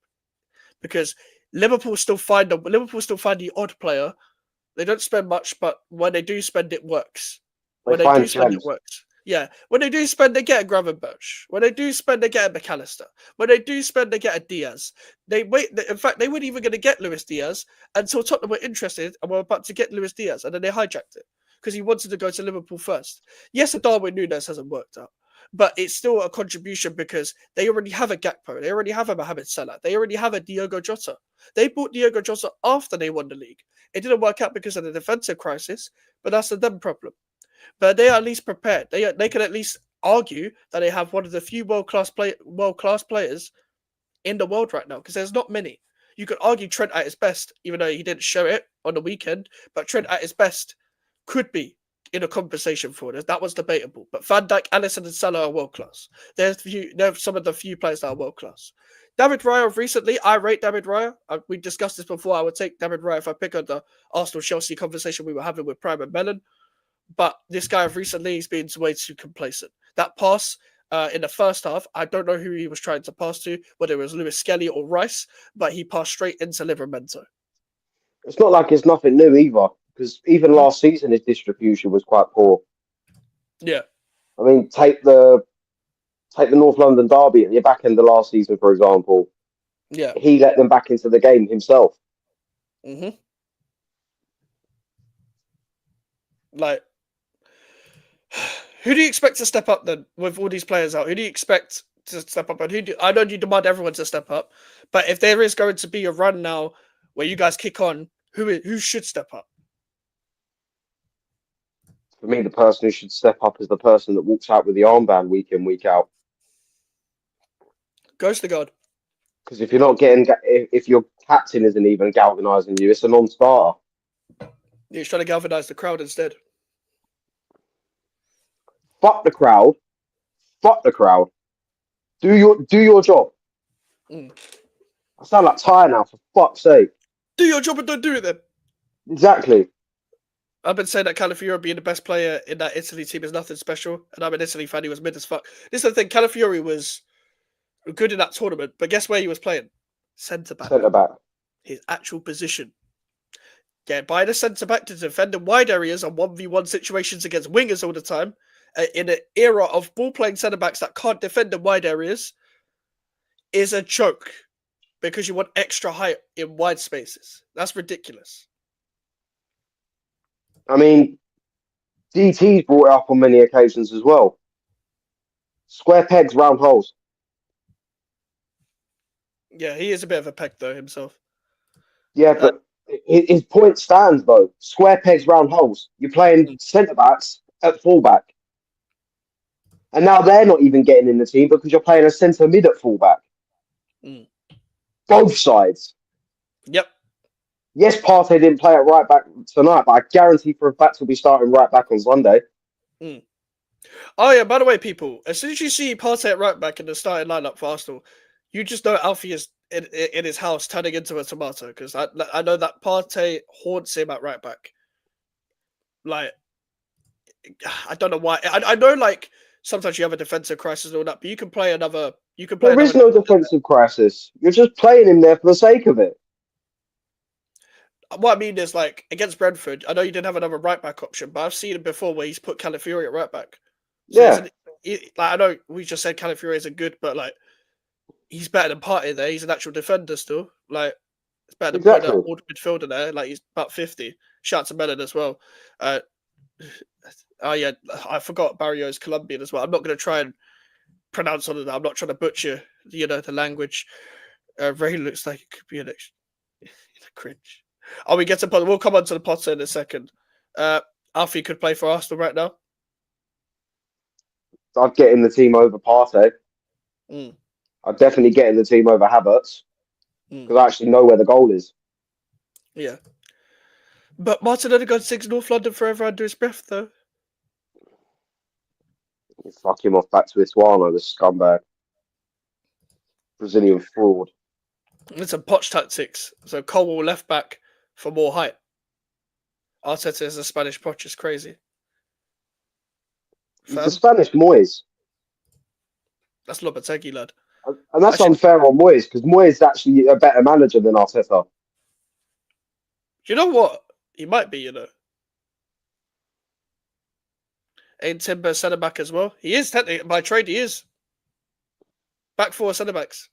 Because Liverpool still find the odd player. They don't spend much, but when they do spend, it works. When they do spend, it works. Yeah. When they do spend, they get a Gravenberch. When they do spend, they get a McAllister. When they do spend, they get a Diaz. In fact, they weren't even going to get Luis Diaz until Tottenham were interested and were about to get Luis Diaz, and then they hijacked it because he wanted to go to Liverpool first. Yes, Darwin Núñez hasn't worked out, but it's still a contribution because they already have a Gakpo. They already have a Mohamed Salah. They already have a Diogo Jota. They bought Diogo Jota after they won the league. It didn't work out because of the defensive crisis, but that's a them problem. But they are at least prepared. They can at least argue that they have one of the few world-class players in the world right now, because there's not many. You could argue Trent at his best, even though he didn't show it on the weekend, but Trent at his best could be in a conversation for this. That was debatable. But Van Dijk, Alisson, and Salah are world-class. They're some of the few players that are world-class. David Raya recently, I rate David Raya. We discussed this before. I would take David Raya if I pick on the Arsenal-Chelsea conversation we were having with Prime and Mellon. But this guy recently has been way too complacent. That pass in the first half, I don't know who he was trying to pass to, whether it was Lewis Skelly or Rice, but he passed straight into Livramento. It's not like it's nothing new either, because even last season his distribution was quite poor. Yeah. I mean, take the North London derby at the back end of last season, for example. Yeah. He let them back into the game himself. Mm-hmm. Like, who do you expect to step up then with all these players out? Who do you expect to step up? And I know you demand everyone to step up, but if there is going to be a run now where you guys kick on, who should step up? For me, the person who should step up is the person that walks out with the armband week in, week out. Goes to God. Because if you're not if your captain isn't even galvanising you, it's a non-starter. He's trying to galvanise the crowd instead. Fuck the crowd. Fuck the crowd. Do your job. I sound like Ty now, for fuck's sake. Do your job and don't do it then. Exactly. I've been saying that Calafiori being the best player in that Italy team is nothing special, and I'm an Italy fan. He was mid as fuck. This is the thing. Calafiori was good in that tournament, but guess where he was playing? Centre back. His actual position. Get by the centre back to defend in wide areas and 1v1 situations against wingers all the time. In an era of ball playing centre backs that can't defend in wide areas, is a joke because you want extra height in wide spaces. That's ridiculous. I mean, DT's brought it up on many occasions as well. Square pegs, round holes. Yeah, he is a bit of a peg though himself. Yeah, but his point stands though. Square pegs, round holes. You're playing centre backs at fullback, and now they're not even getting in the team because you're playing a centre mid at fullback. Both sides. Yep. Yes, Partey didn't play at right back tonight, but I guarantee for a fact he'll be starting right back on Sunday. Oh yeah, by the way, people, as soon as you see Partey at right back in the starting lineup for Arsenal, you just know Alfie is in his house turning into a tomato, because I know that Partey haunts him at right back. Like, I don't know why. I know, like, sometimes you have a defensive crisis and all that, but you can play another. You can play There is another. no defensive crisis. You're just playing him there for the sake of it. What I mean is, like, against Brentford, I know you didn't have another right back option, but I've seen it before where he's put Calafiori at right back. So Yeah, like, I know we just said Calafiori isn't good, but like, he's better than Partey there. He's an actual defender still. Like, it's better than putting an exactly. old midfielder there. Like, he's about 50. Shout out to Mellon as well. Uh, oh yeah, I forgot Barrio's Colombian as well. I'm not going to try and pronounce all of that. I'm not trying to butcher, the language. Ray looks like it could be an cringe. Oh, we get to Potter. We'll come on to the Potter in a second. Alfie could play for Arsenal right now. I'd get in the team over Partey. Mm. I'd definitely get in the team over Havertz because I actually know where the goal is. Yeah. But Martin Odegaard sings North London forever under his breath, though. Fuck him off back to Ituano, the scumbag. Brazilian fraud. It's a Poch tactics. So Colwell left back for more height. Arteta is a Spanish Poch. Is crazy. He's the Spanish Moyes. That's Lopetegui, lad. And that's unfair on Moyes because Moyes is actually a better manager than Arteta. You know what? He might be, Ain't Timber centre back as well. He is technically by trade. He is back four centre backs.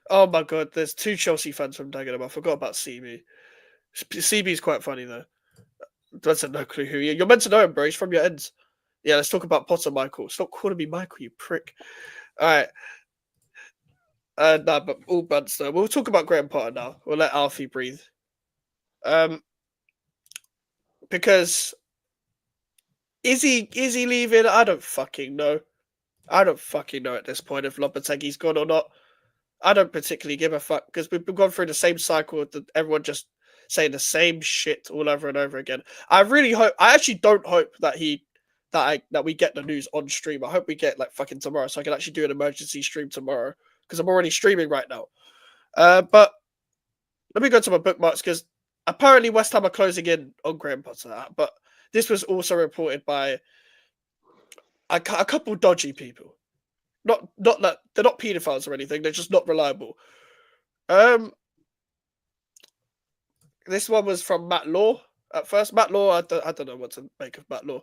Oh my god, there's two Chelsea fans from Dagenham. I forgot about CB. CB's quite funny though. That's a no clue who he is. You're meant to know him, bro. He's from your ends. Yeah, let's talk about Potter, Michael. Stop calling me Michael, you prick. All right. Nah, but all bunts though. We'll talk about Graham Potter now. We'll let Alfie breathe. Because is he leaving? I don't fucking know. I don't fucking know at this point if Lopetegui's gone or not. I don't particularly give a fuck because we've been going through the same cycle with everyone just saying the same shit all over and over again. I really hope. I actually don't hope that we get the news on stream. I hope we get like fucking tomorrow, so I can actually do an emergency stream tomorrow because I'm already streaming right now. But let me go to my bookmarks because apparently West Ham are closing in on Graham Potter. But this was also reported by a couple dodgy people. Not that they're not paedophiles or anything. They're just not reliable. This one was from Matt Law. At first, Matt Law, I don't know what to make of Matt Law.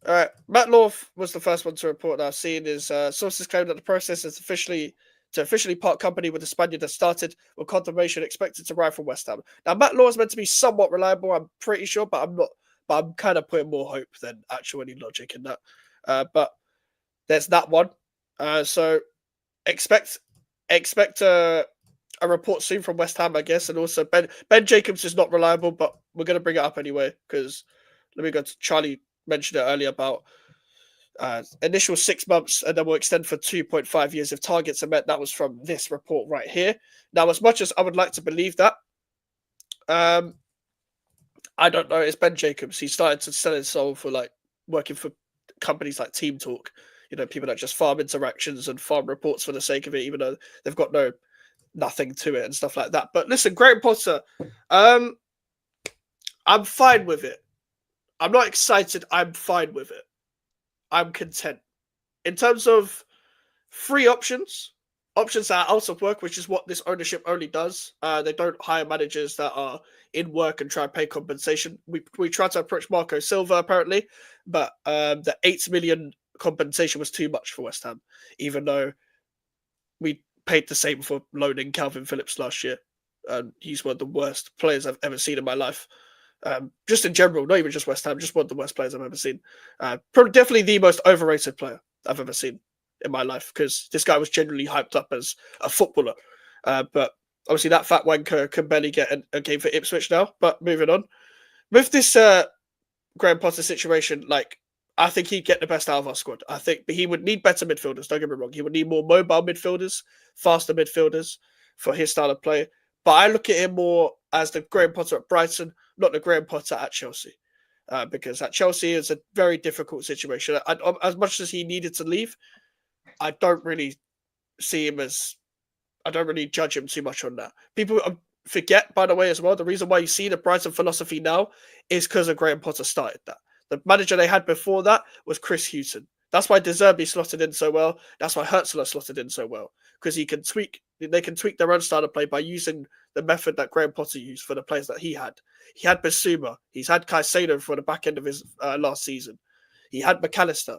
All right, Matt Law was the first one to report that I've seen. His sources claim that the process is officially part company with the Spaniard that started, with confirmation expected to arrive from West Ham. Now, Matt Law is meant to be somewhat reliable, I'm pretty sure, but I'm not. But I'm kind of putting more hope than actual any logic in that. But there's that one. So expect a report soon from West Ham, I guess, and also Ben Jacobs is not reliable, but we're going to bring it up anyway because let me go to Charlie mentioned it earlier about initial 6 months and then we'll extend for 2.5 years if targets are met. That was from this report right here. Now, as much as I would like to believe that, I don't know. It's Ben Jacobs. He started to sell his soul for like working for companies like Team Talk. People that just farm interactions and farm reports for the sake of it, even though they've got nothing to it and stuff like that. But listen, Graham Potter, I'm fine with it. I'm not excited. I'm fine with it. I'm content. In terms of free options that are out of work, which is what this ownership only does. They don't hire managers that are in work and try and pay compensation. We tried to approach Marco Silva apparently, but the 8 million compensation was too much for West Ham, even though we paid the same for loaning Calvin Phillips last year. He's one of the worst players I've ever seen in my life. Just in general, not even just West Ham, just one of the worst players I've ever seen. Probably definitely the most overrated player I've ever seen in my life because this guy was generally hyped up as a footballer. But obviously that fat wanker can barely get a game for Ipswich now. But moving on. With this Graham Potter situation, like, I think he'd get the best out of our squad. But he would need better midfielders, don't get me wrong. He would need more mobile midfielders, faster midfielders. for his style of play. But I look at him more as the Graham Potter at Brighton, not the Graham Potter at Chelsea. Because at Chelsea is a very difficult situation. As much as he needed to leave, I don't really see him as, I don't really judge him too much on that. People forget, by the way, as well, the reason why you see the Brighton philosophy now is because of Graham Potter started that. The manager they had before that was Chris Hughton. That's why De Zerbi slotted in so well. That's why Hertzler slotted in so well. Because they can tweak their own style of play by using the method that Graham Potter used for the players that he had. He had Bissouma. He's had Caicedo for the back end of his last season. He had McAllister.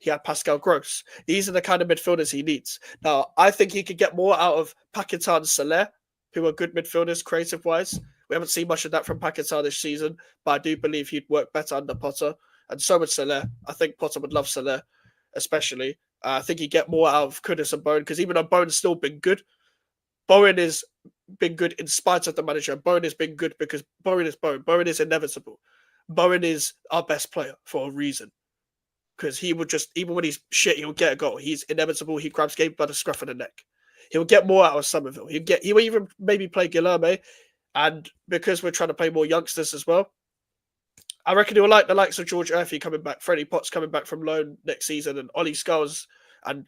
He had Pascal Gross. These are the kind of midfielders he needs. Now, I think he could get more out of Paquetá and Soler, who are good midfielders creative-wise. We haven't seen much of that from Paquetá this season, but I do believe he'd work better under Potter. And so would Soler. I think Potter would love Soler, especially. I think he'd get more out of Kudus and Bowen, because even though Bowen's still been good, Bowen has been good in spite of the manager. Bowen has been good because Bowen is Bowen. Bowen is inevitable. Bowen is our best player for a reason. Because he would just, even when he's shit, he'll get a goal. He's inevitable. He grabs game by the scruff of the neck. He'll get more out of Somerville. He will even maybe play Guilherme. And because we're trying to play more youngsters as well, I reckon he'll like the likes of George Murphy coming back, Freddie Potts coming back from loan next season, and Ollie Scholes, and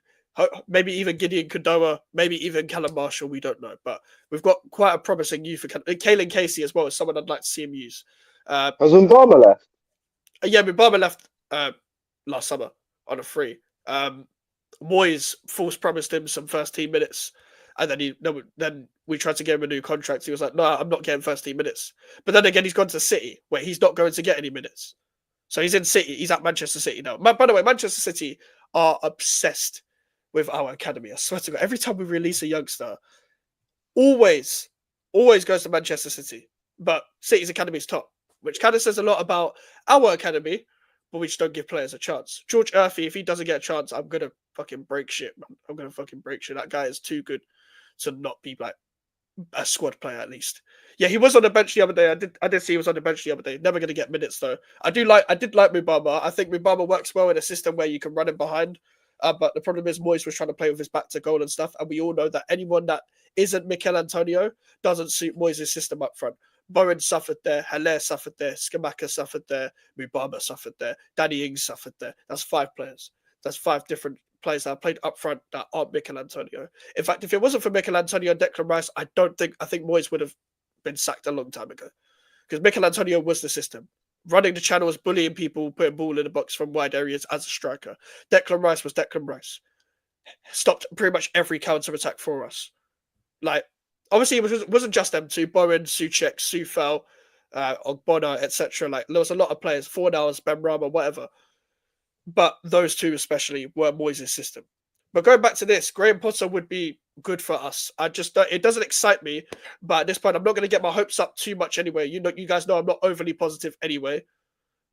maybe even Gideon Kadoa, maybe even Callum Marshall. We don't know. But we've got quite a promising youth. Kaelan Casey as well is someone I'd like to see him use. Has Mbama left? Yeah, Mbama left last summer on a free. Moyes false promised him some first team minutes, and then we tried to get him a new contract. He was like, "No, I'm not getting first team minutes." But then again, he's gone to City, where he's not going to get any minutes. So he's in City. He's at Manchester City now. By the way, Manchester City are obsessed with our academy. I swear to God, every time we release a youngster, always goes to Manchester City. But City's academy is top, which kind of says a lot about our academy. But we just don't give players a chance. George Murphy, if he doesn't get a chance, I'm going to fucking break shit, man. I'm going to fucking break shit. That guy is too good to not be like a squad player, at least. Yeah, he was on the bench the other day. I did see he was on the bench the other day. Never going to get minutes, though. I did like Mubama. I think Mubama works well in a system where you can run him behind. But the problem is Moyes was trying to play with his back to goal and stuff. And we all know that anyone that isn't Mikel Antonio doesn't suit Moyes' system up front. Bowen suffered there, Haller suffered there, Skamaka suffered there, Mubama suffered there, Danny Ings suffered there. That's 5 players. That's 5 different players that played up front that aren't Mikel Antonio. In fact, if it wasn't for Mikel Antonio and Declan Rice, I think Moyes would have been sacked a long time ago. Because Mikel Antonio was the system. Running the channels, bullying people, putting ball in the box from wide areas as a striker. Declan Rice was Declan Rice. Stopped pretty much every counter-attack for us. Like, obviously, it wasn't just them two. Bowen, Souček, Soufal, Ogbonna, etc. Like, there was a lot of players. Fornals, Benrahma, whatever. But those two especially were Moyes' system. But going back to this, Graham Potter would be good for us. It doesn't excite me. But at this point, I'm not going to get my hopes up too much anyway. You guys know I'm not overly positive anyway.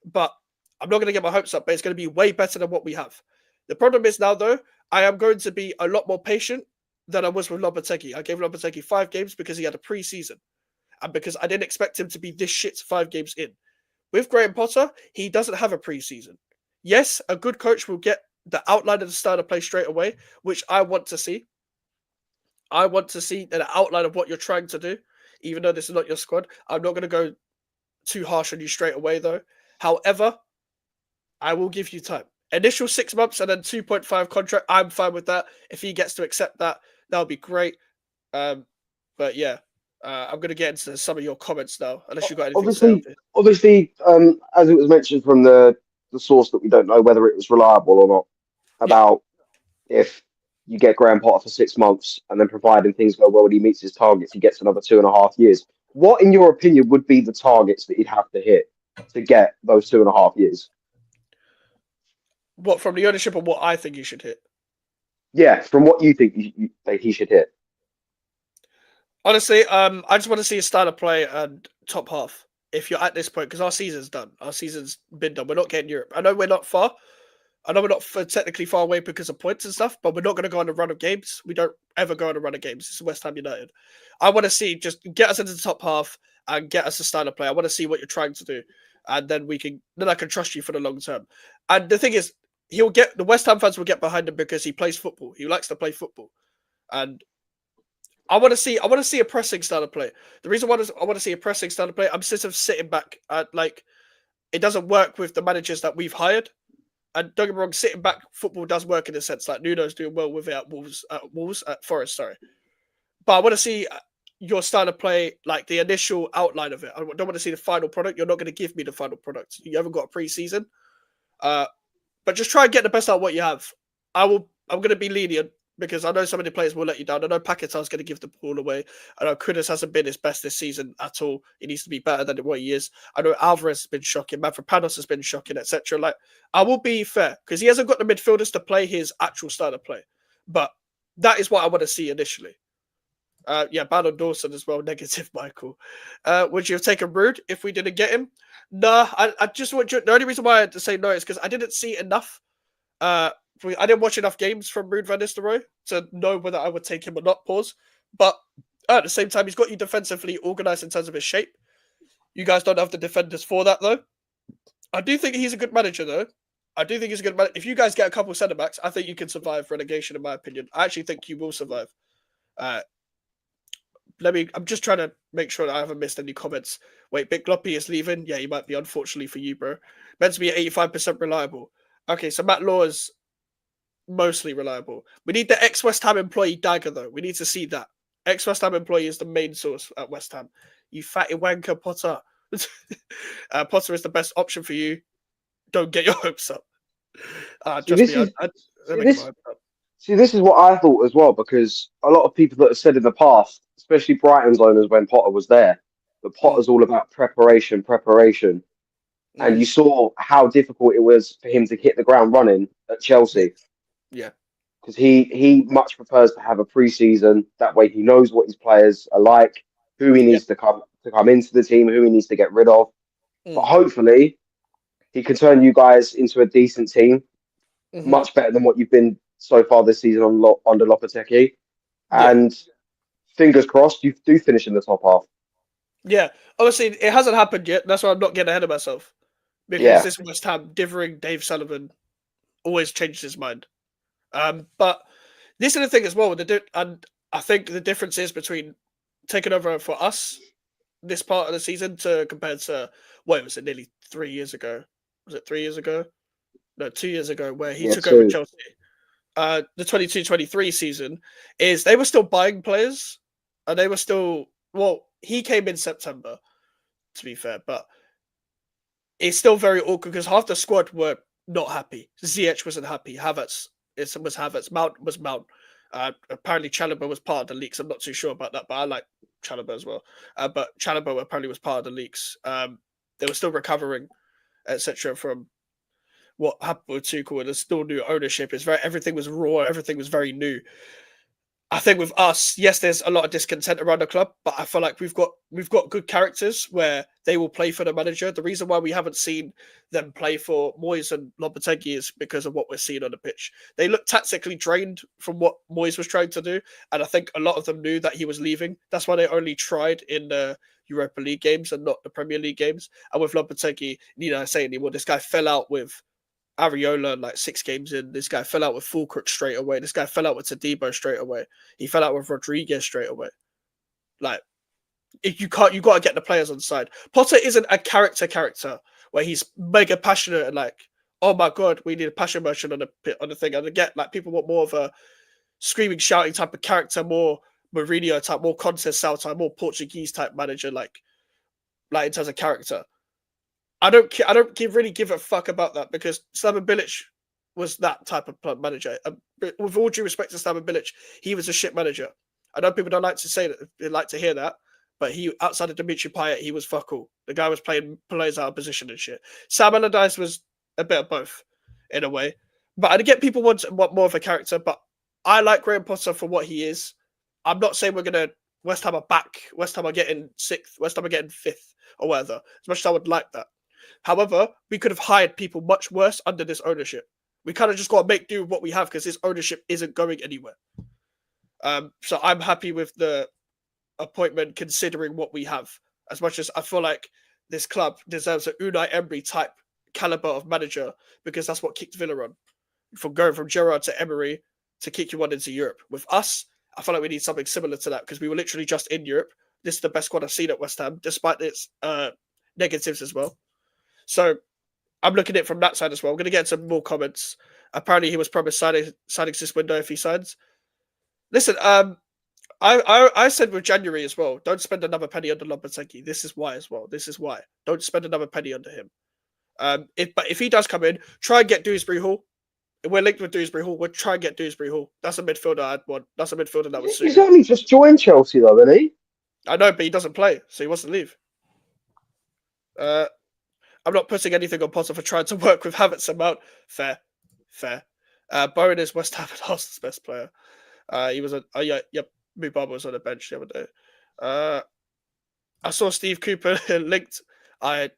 But I'm not going to get my hopes up. But it's going to be way better than what we have. The problem is now, though, I am going to be a lot more patient than I was with Lopetegui. I gave Lopetegui 5 games because he had a pre-season. And because I didn't expect him to be this shit 5 games in. With Graham Potter, he doesn't have a pre-season. Yes, a good coach will get the outline of the style of play straight away, which I want to see. I want to see the outline of what you're trying to do, even though this is not your squad. I'm not going to go too harsh on you straight away, though. However, I will give you time. Initial 6 months and then 2.5 contract. I'm fine with that. If he gets to accept that, that would be great. But yeah, I'm going to get into some of your comments now, unless you've got anything to say. Obviously, as it was mentioned from the source that we don't know whether it was reliable or not, about if you get Graham Potter for 6 months and then providing things go well when he meets his targets, he gets another 2.5 years. What, in your opinion, would be the targets that he'd have to hit to get those 2.5 years? What, from the ownership or what I think he should hit? Yeah, from what you think he should hit. Honestly, I just want to see a style of play and top half. If you're at this point, because our season's done. Our season's been done. We're not getting Europe. I know we're not far. I know we're not technically far away because of points and stuff, but we're not going to go on a run of games. We don't ever go on a run of games. It's West Ham United. I want to see, just get us into the top half and get us a style of play. I want to see what you're trying to do. And then I can trust you for the long term. And the thing is, the West Ham fans will get behind him because he plays football. He likes to play football. And I want to see a pressing style of play. The reason why I want to see a pressing style of play, I'm sick of sitting back. Like it doesn't work with the managers that we've hired. And don't get me wrong, sitting back football does work in a sense. Like Nuno's doing well with it at Forest. Sorry, but I want to see your style of play, like the initial outline of it. I don't want to see the final product. You're not going to give me the final product. You haven't got a pre-season. But just try and get the best out of what you have. I'm going to be lenient because I know some of the players will let you down. I know Paquetá's going to give the ball away. I know Kudus hasn't been his best this season at all. He needs to be better than what he is. I know Alvarez has been shocking. Mavropanos has been shocking, etc. Like, I will be fair because he hasn't got the midfielders to play his actual style of play. But that is what I want to see initially. Bannon Dawson as well. Negative, Michael. Would you have taken Rude if we didn't get him? Nah, I just want you. The only reason why I had to say no is because I didn't see enough. I didn't watch enough games from Ruud van Nistelrooy to know whether I would take him or not. Pause. But at the same time, he's got you defensively organised in terms of his shape. You guys don't have the defenders for that, though. I do think he's a good manager, though. I do think he's a good manager. If you guys get a couple of centre backs, I think you can survive relegation, in my opinion. I actually think you will survive. I'm just trying to make sure that I haven't missed any comments. Wait, Big Gloppy is leaving? Yeah, he might be, unfortunately for you, bro. Meant to be 85% reliable. Okay, so Matt Law is mostly reliable. We need the ex-West Ham employee dagger, though. We need to see that. Ex-West Ham employee is the main source at West Ham. You fatty wanker, Potter. Potter is the best option for you. Don't get your hopes up. See, this is what I thought as well, because a lot of people that have said in the past, especially Brighton's owners when Potter was there, that Potter's all about preparation. And you saw how difficult it was for him to hit the ground running at Chelsea. Yeah. Because he much prefers to have a pre-season. That way he knows what his players are like, who he needs to come into the team, who he needs to get rid of. But hopefully he can turn you guys into a decent team, much better than what you've been so far this season under Lopetegui. And fingers crossed, you do finish in the top half. Yeah, obviously it hasn't happened yet. That's why I'm not getting ahead of myself. Because this West Ham dithering Dave Sullivan always changes his mind. But this is the thing as well. And I think the difference is between taking over for us this part of the season compared to, what was it, nearly 3 years ago? Was it 3 years ago? No, 2 years ago, where he took over Chelsea. The 22-23 season is they were still buying players, and they were still, he came in September, to be fair, but it's still very awkward because half the squad were not happy. Ziyech wasn't happy. Havertz was Havertz. Mount was Mount. Apparently Chalobah was part of the leaks. I'm not too sure about that, but I like Chalobah as well. But Chalobah apparently was part of the leaks. They were still recovering, etc. from what happened with Tuchel, and there's still new ownership. Everything was raw. Everything was very new. I think with us, yes, there's a lot of discontent around the club, but I feel like we've got good characters where they will play for the manager. The reason why we haven't seen them play for Moyes and Lopetegui is because of what we're seeing on the pitch. They look tactically drained from what Moyes was trying to do, and I think a lot of them knew that he was leaving. That's why they only tried in the Europa League games and not the Premier League games. And with Lopetegui, need I say anymore? This guy fell out with Areola like 6 games in. This guy fell out with Fulcrook straight away. This guy fell out with Tadibo straight away. He fell out with Rodriguez straight away. Like, you got to get the players on side. Potter isn't a character where he's mega passionate and like, oh my god, we need a passion merchant on the thing. And I get like people want more of a screaming, shouting type of character, more Mourinho type, more Conceição type, more Portuguese type manager, like in terms of character. I don't really give a fuck about that because Slaven Bilic was that type of manager. With all due respect to Slaven Bilic, he was a shit manager. I know people don't like to say that, they like to hear that, but he, outside of Dimitri Payet, he was fuck all. The guy was playing players out of position and shit. Sam Allardyce was a bit of both, in a way. But I get people want more of a character, but I like Graham Potter for what he is. I'm not saying we're going to West Ham are back. West Ham are getting 6th. West Ham are getting 5th or whatever. As much as I would like that. However, we could have hired people much worse under this ownership. We kind of just got to make do with what we have because this ownership isn't going anywhere. So I'm happy with the appointment considering what we have. As much as I feel like this club deserves an Unai Emery type caliber of manager because that's what kicked Villa on. From going from Gerrard to Emery to kick you on into Europe. With us, I feel like we need something similar to that because we were literally just in Europe. This is the best squad I've seen at West Ham, despite its negatives as well. So I'm looking at it from that side as well. I'm going to get some more comments. Apparently, he was promised signings this window if he signs. Listen, I said with January as well, don't spend another penny under Lopetegui. This is why as well. This is why. Don't spend another penny under him. If he does come in, try and get Dewsbury Hall. We're linked with Dewsbury Hall. We'll try and get Dewsbury Hall. That's a midfielder I'd want. That's a midfielder that was He's only just joined Chelsea, though, isn't he? I know, but he doesn't play, so he wants to leave. I'm not putting anything on Potter for trying to work with Havertz and Mount. Fair. Bowen is West Ham and Arsenal's best player. He was Mubaba was on the bench the other day. I saw Steve Cooper linked. I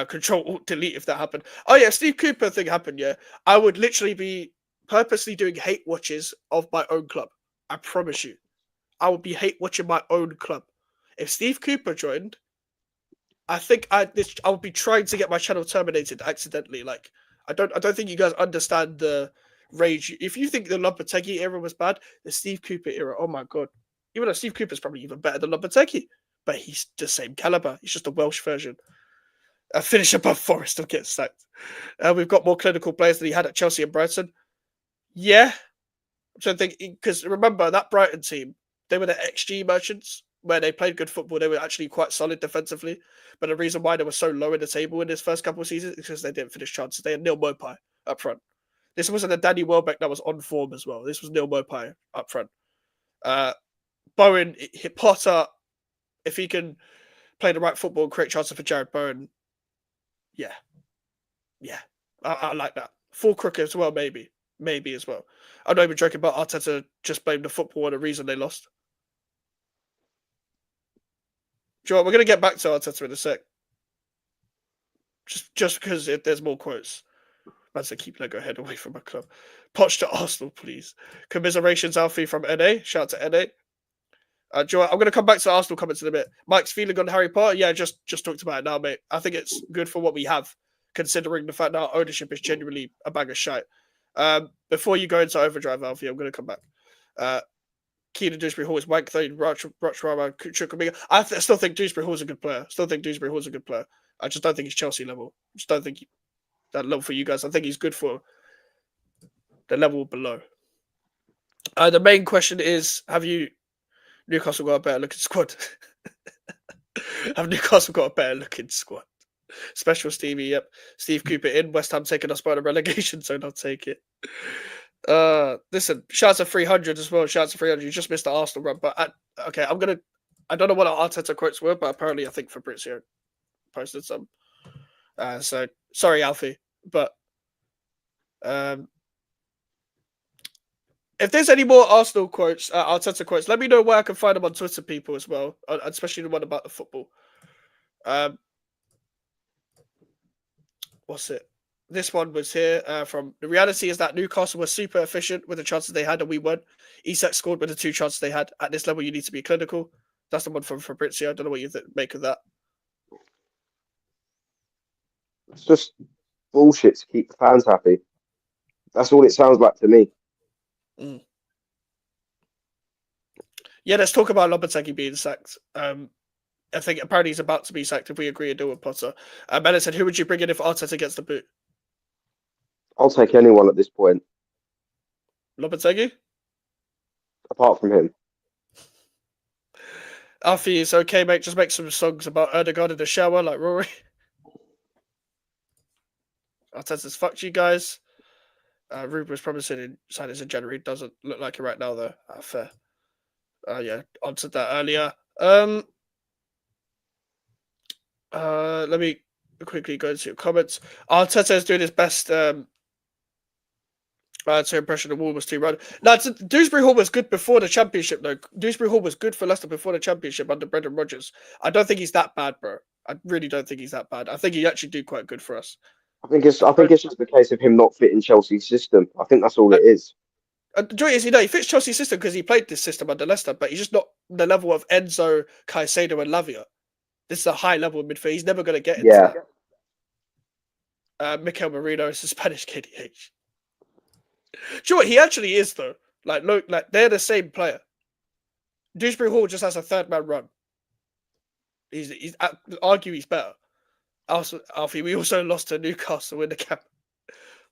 Control Alt Delete if that happened. Oh yeah, Steve Cooper thing happened. Yeah, I would literally be purposely doing hate watches of my own club. I promise you, I would be hate watching my own club. If Steve Cooper joined, I think I would be trying to get my channel terminated accidentally. Like I don't think you guys understand the rage. If you think the Lopetegui era was bad, the Steve Cooper era, oh my god. Even though Steve Cooper's probably even better than Lopetegui, but he's the same caliber. He's just a Welsh version. Finish above Forest or get sacked. We've got more clinical players than he had at Chelsea and Brighton. Yeah. So I think, because remember, that Brighton team, they were the XG merchants, where they played good football. They were actually quite solid defensively. But the reason why they were so low in the table in this first couple of seasons is because they didn't finish chances. They had Neil Mopai up front. This wasn't a Danny Welbeck that was on form as well. This was Neil Mopai up front. Bowen, Potter, if he can play the right football and create chances for Jared Bowen, yeah. I like that. Full crook as well, maybe as well. I'm not even joking about Arteta just blamed the football on the reason they lost. Joe, we're going to get back to Arteta in a sec. Just because if there's more quotes. Man said, keep Lego head away from my club. Poch to Arsenal, please. Commiserations, Alfie from NA. Shout out to NA. Joe, I'm going to come back to Arsenal comments in a bit. Mike's feeling on Harry Potter? Yeah, just talked about it now, mate. I think it's good for what we have, considering the fact that our ownership is genuinely a bag of shite. Before you go into overdrive, Alfie, I'm going to come back. Keenan Dewsbury Hall is wank though. I still think Dewsbury Hall's a good player. I just don't think he's Chelsea level. I just don't think that level for you guys. I think he's good for the level below. The main question is, have Newcastle got a better looking squad? Have Newcastle got a better looking squad? Special Stevie, yep. Steve Cooper in. West Ham taking us by the relegation, so not take it. Listen, shouts at 300 as well. Shouts at 300. You just missed the Arsenal run, but okay, I don't know what our Arteta quotes were, but apparently I think Fabrizio posted some. So sorry, Alfie, but if there's any more Arsenal quotes, Arteta quotes, let me know where I can find them on Twitter, people, as well, especially the one about the football. What's it? This one was here from the reality is that Newcastle was super efficient with the chances they had and we won. Isak scored with the 2 chances they had. At this level, you need to be clinical. That's the one from Fabrizio. I don't know what you make of that. It's just bullshit to keep the fans happy. That's all it sounds like to me. Yeah, let's talk about Lopetegui being sacked. I think apparently he's about to be sacked if we agree to deal with Potter. Mela said, who would you bring in if Arteta gets the boot? I'll take anyone at this point. Lopetegui? Apart from him. Alfie, it's okay, mate. Just make some songs about Erdogan in the shower like Rory. Arteta's fucked you guys. Ruben was promising signings in January. Doesn't look like it right now, though. Fair. Yeah, answered that earlier. Let me quickly go into your comments. Arteta is doing his best to impression the wall was too run. Now, Dewsbury Hall was good before the championship, though. Dewsbury Hall was good for Leicester before the championship under Brendan Rodgers. I don't think he's that bad, bro. I really don't think he's that bad. I think he actually do quite good for us. I think it's just the case of him not fitting Chelsea's system. I think that's all it is. The joy is, he fits Chelsea's system because he played this system under Leicester, but he's just not the level of Enzo, Caicedo, and Lavia. This is a high level of midfield. He's never going to get into that. Mikel Merino is a Spanish KDH. Do you know what he actually is, though? Like, look, like they're the same player. Dewsbury Hall just has a third man run. He's argue he's better. Also, Alfie, we also lost to Newcastle in the camp.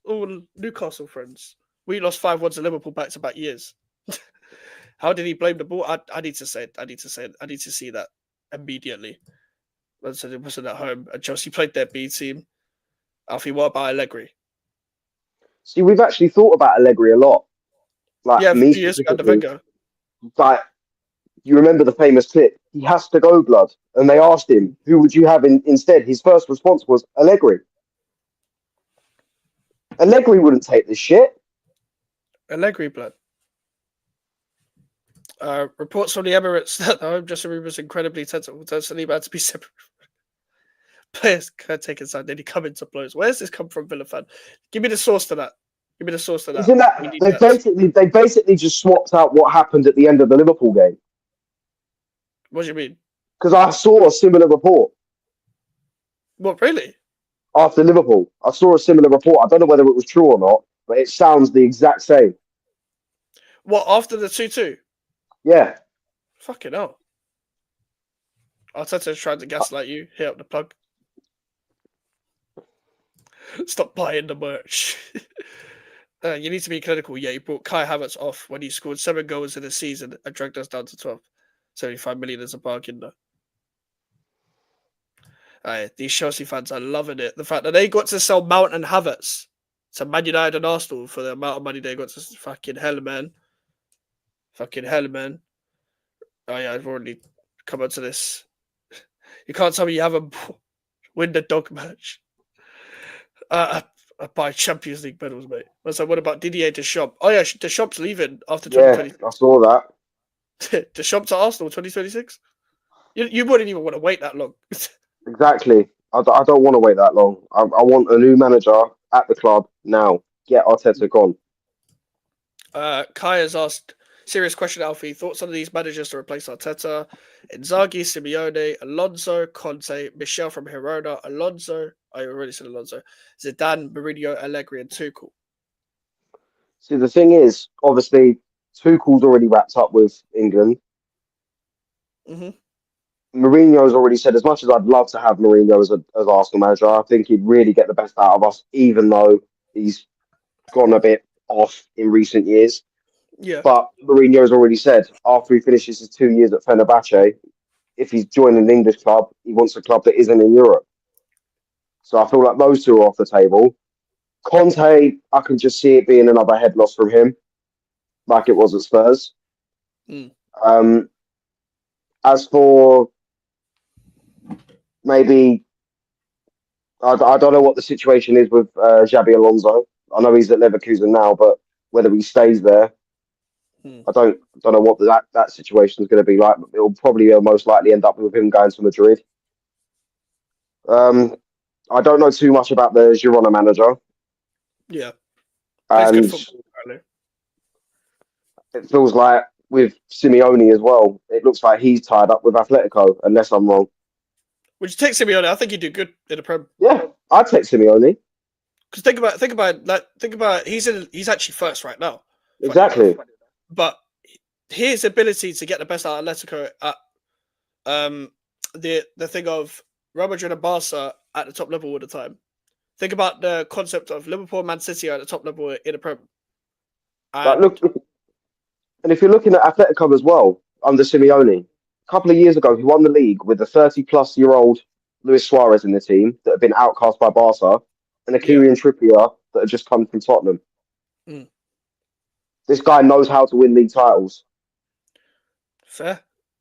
All Newcastle friends. We lost 5-1 to Liverpool back to back years. How did he blame the ball? I need to say it. I need to see that immediately. It wasn't at home. And Chelsea played their B team. Alfie, what about Allegri? See, we've actually thought about Allegri a lot. Like Yeah, a me few years ago, specifically. Wenger. Like, you remember the famous clip? He has to go, blood. And they asked him, who would you have instead? His first response was Allegri. Allegri wouldn't take this shit. Allegri, blood. Reports from the Emirates that the home dressing room was incredibly tense and about to be separate. Players can't take inside, then he come into blows. Where's this come from, Villa fan? Give me the source to that. Isn't that they basically just swapped out what happened at the end of the Liverpool game? What do you mean? Because I saw a similar report What, really? after Liverpool. I saw a similar report. I don't know whether it was true or not, but it sounds the exact same. What, after the 2-2? Yeah. Fucking hell. Arteta's trying to gaslight you. Hit up the plug. Stop buying the merch. You need to be clinical. Yeah, he brought Kai Havertz off when he scored 7 goals in a season and dragged us down to 12. 75 million is a bargain, though. These Chelsea fans are loving it. The fact that they got to sell Mount and Havertz to Man United and Arsenal for the amount of money they got to fucking hell, man. Fucking hell, man. Oh, yeah, I've already come onto this. You can't tell me you haven't win the dog match. I buy Champions League medals, mate. I was like, what about Didier Deschamps? Oh, yeah, Deschamps leaving after 2020. Yeah, I saw that. Deschamps to Arsenal 2026? You wouldn't even want to wait that long. Exactly. I don't want to wait that long. I want a new manager at the club now. Get Arteta gone. Kai has asked, serious question, Alfie. Thoughts on these managers to replace Arteta? Inzaghi, Simeone, Alonso, Conte, Michel from Girona, Alonso. I already said Alonso. Zidane, Mourinho, Allegri, and Tuchel. See, the thing is, obviously, Tuchel's already wrapped up with England. Mm-hmm. Mourinho's already said, as much as I'd love to have Mourinho as Arsenal manager, I think he'd really get the best out of us, even though he's gone a bit off in recent years. Yeah. But Mourinho's already said, after he finishes his 2 years at Fenerbahce, if he's joining an English club, he wants a club that isn't in Europe. So I feel like those two are off the table. Conte, I can just see it being another head loss from him, like it was at Spurs. As for maybe, I don't know what the situation is with Xabi Alonso. I know he's at Leverkusen now, but whether he stays there, I don't know what that situation is going to be like. It'll probably most likely end up with him going to Madrid. I don't know too much about the Girona manager. Yeah. And it feels like with Simeone as well, it looks like he's tied up with Atletico, unless I'm wrong. Would you take Simeone? I think he'd do good in the Prem. Yeah, I'd take Simeone. Because think about he's actually first right now. Exactly. But his ability to get the best out of Atletico at the thing of Real Madrid and Barca at the top level all the time. Think about the concept of Liverpool, Man City at the top level in the Prem. Look, and if you're looking at Atletico as well, under Simeone, a couple of years ago, he won the league with a 30-plus-year-old Luis Suarez in the team that had been outcast by Barca, and a Kieran Trippier that had just come from Tottenham. This guy knows how to win league titles. Fair.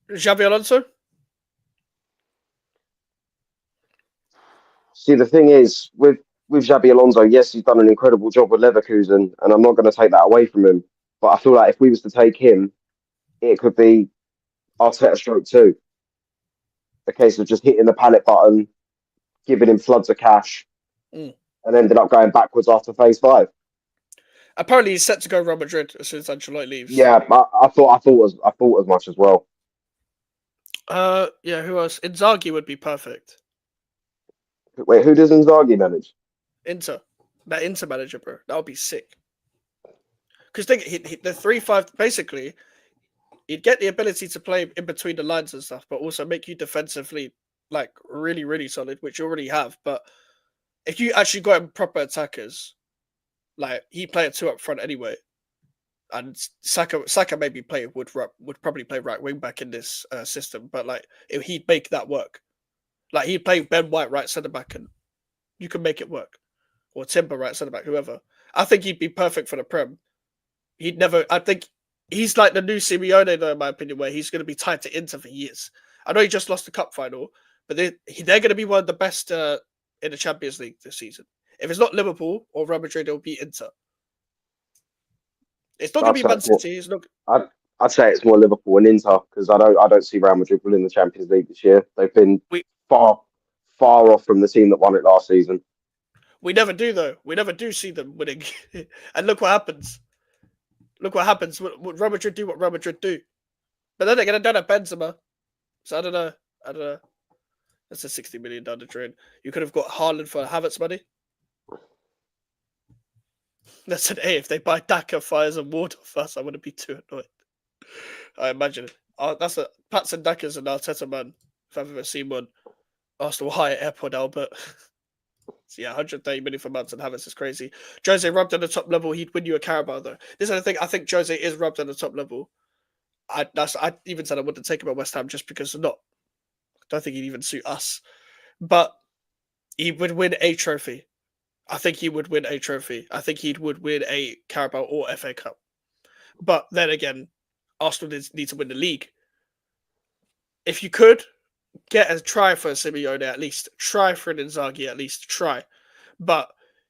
Xabi Alonso? See, the thing is, with Xabi Alonso, yes, he's done an incredible job with Leverkusen, and I'm not going to take that away from him. But I feel like if we was to take him, it could be Arteta stroke too. A case of just hitting the panic button, giving him floods of cash, and ended up going backwards after phase 5. Apparently, he's set to go Real Madrid as soon as Ancelotti leaves. Yeah, I thought as much as well. Yeah, who else? Inzaghi would be perfect. Wait, who does Inzaghi manage? Inter manager, bro. That would be sick. Because think the 3-5 basically, He'd get the ability to play in between the lines and stuff, but also make you defensively like really, really solid, which you already have. But if you actually got him proper attackers, like he played 2 up front anyway, and Saka maybe would probably play right wing back in this system, but like he'd make that work. Like he'd play Ben White right centre back, and you can make it work, or Timber right centre back, whoever. I think he'd be perfect for the Prem. He'd never. I think he's like the new Simeone, though, in my opinion, where he's going to be tied to Inter for years. I know he just lost the cup final, but they're going to be one of the best in the Champions League this season. If it's not Liverpool or Real Madrid, it'll be Inter. It's not going to be Man City. It's not. I'd say it's more Liverpool and Inter because I don't see Real Madrid winning the Champions League this year. They've been far off from the team that won it last season. We never do, though. We never do see them winning. And look what happens. Look what happens. What Real Madrid do, what Real Madrid do. But then they're going to have Benzema. So I don't know. That's a 60 million down the drain. You could have got Haaland for Havertz money. That's an A. If they buy Daka, Fires, and Ward off us, I wouldn't be too annoyed. I imagine it. That's a Pats and Dakas and Arteta man. If I've ever seen one. Arsenal high at Airport Albert. So yeah, 130 million for Mounts and Havertz is crazy. Jose rubbed on the top level, he'd win you a Carabao though. This is the thing. I think Jose is rubbed on the top level. I even said I wouldn't take him at West Ham just because I don't think he'd even suit us. But he would win a trophy. I think he would win a trophy. I think he would win a Carabao or FA Cup. But then again, Arsenal need to win the league. If you could, get a try for a Simeone at least. Try for an Inzaghi at least. Try. But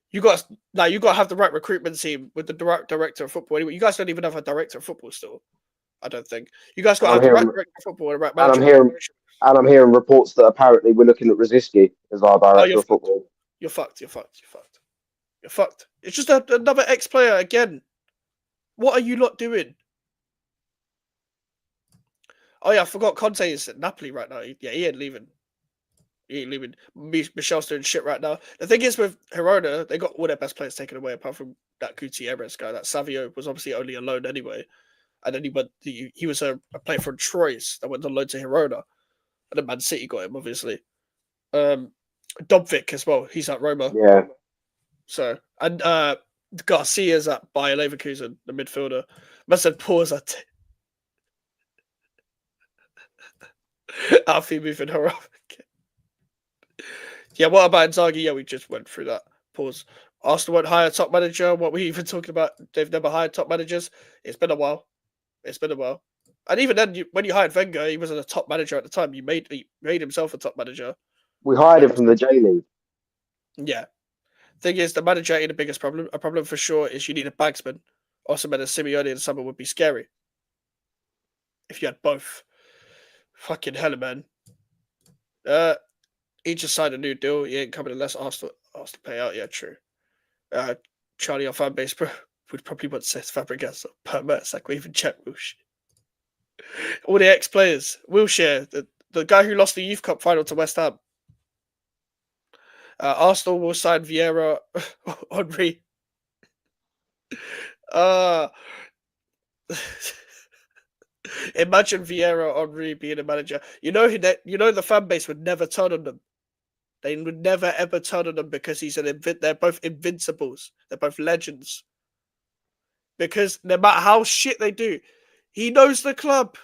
you got to have the right recruitment team with the director of football. Anyway, you guys don't even have a director of football still. I don't think. You guys got to have the right director of football and the right manager. And I'm hearing reports that apparently we're looking at Rosicky as our director of football. You're fucked. It's just another ex-player again. What are you lot doing? Oh yeah, I forgot Conte is at Napoli right now. He ain't leaving. Michel's doing shit right now. The thing is with Girona, they got all their best players taken away apart from that Gutierrez guy. That Savio was obviously only a loan anyway. And then he was a player from Troyes that went on loan to Girona. And then Man City got him, obviously. Dobvik as well. He's at Roma. Yeah. So, and Garcia's at Bayer Leverkusen, the midfielder. Must have paused at Alfie moving her up again. Yeah, what about Inzaghi? Yeah, we just went through that. Pause. Arsenal won't hire a top manager. What were we even talking about? They've never hired top managers. It's been a while. And even then, when you hired Wenger, he wasn't a top manager at the time. He made himself a top manager. We hired him from the J League. Yeah. Thing is, the manager ain't the biggest problem. A problem for sure is you need a bagsman. Also, meant a Simeone in summer would be scary. If you had both. Fucking hell, man. He just signed a new deal. He ain't coming unless Arsenal pay out. Yeah, true. Charlie, our fan base would probably want Cesc Fabregas or Per Mertesacker or even Chet Wilshere. All the ex-players. Wilshere, the guy who lost the Youth Cup final to West Ham. Arsenal will sign Vieira, Henry. Imagine Vieira, Henry being a manager. You know the fan base would never turn on them. They would never ever turn on them because they're both invincibles. They're both legends. Because no matter how shit they do, he knows the club.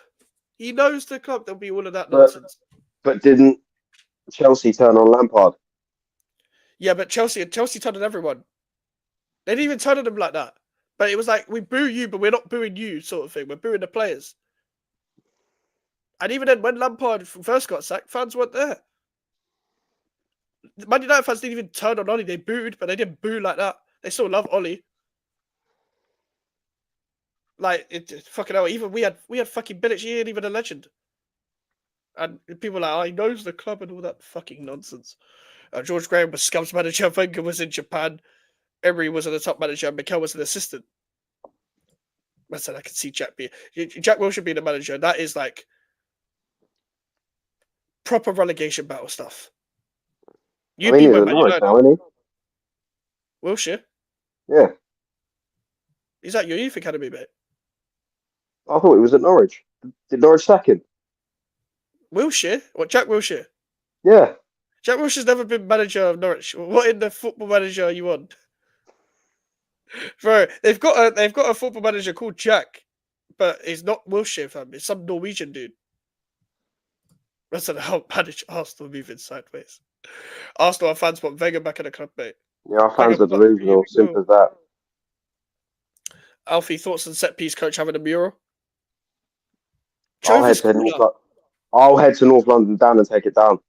There'll be all of that nonsense. But didn't Chelsea turn on Lampard? Yeah, but Chelsea turned on everyone. They didn't even turn on them like that. But it was like, we boo you, but we're not booing you, sort of thing. We're booing the players. And even then, when Lampard first got sacked, fans weren't there. Man United fans didn't even turn on Ollie. They booed, but they didn't boo like that. They still love Ollie. Like, fucking hell, even we had fucking Bilic. He ain't even a legend. And people were like, oh, he knows the club and all that fucking nonsense. George Graham was Scum's manager. Wenger was in Japan. Emery was the top manager. And Mikel was an assistant. I said I could see Jack Wilshere being the manager. That is like proper relegation battle stuff. He's at Norwich now, isn't he? Wilshere? Yeah. He's at your youth academy, mate. I thought he was at Norwich. Did Norwich sack him? Wilshere? What, Jack Wilshere? Yeah. Jack Wilshere's never been manager of Norwich. What in the football manager are you on? Bro, they've got a football manager called Jack, but he's not Wilshere, fam. It's some Norwegian dude. That's how manage Arsenal moving sideways. Arsenal fans want Wenger back in the club, mate. Yeah, our fans Wenger, are delusional. here we Simple as that. Alfie, thoughts on set piece coach having a mural? I'll head to North London down and take it down.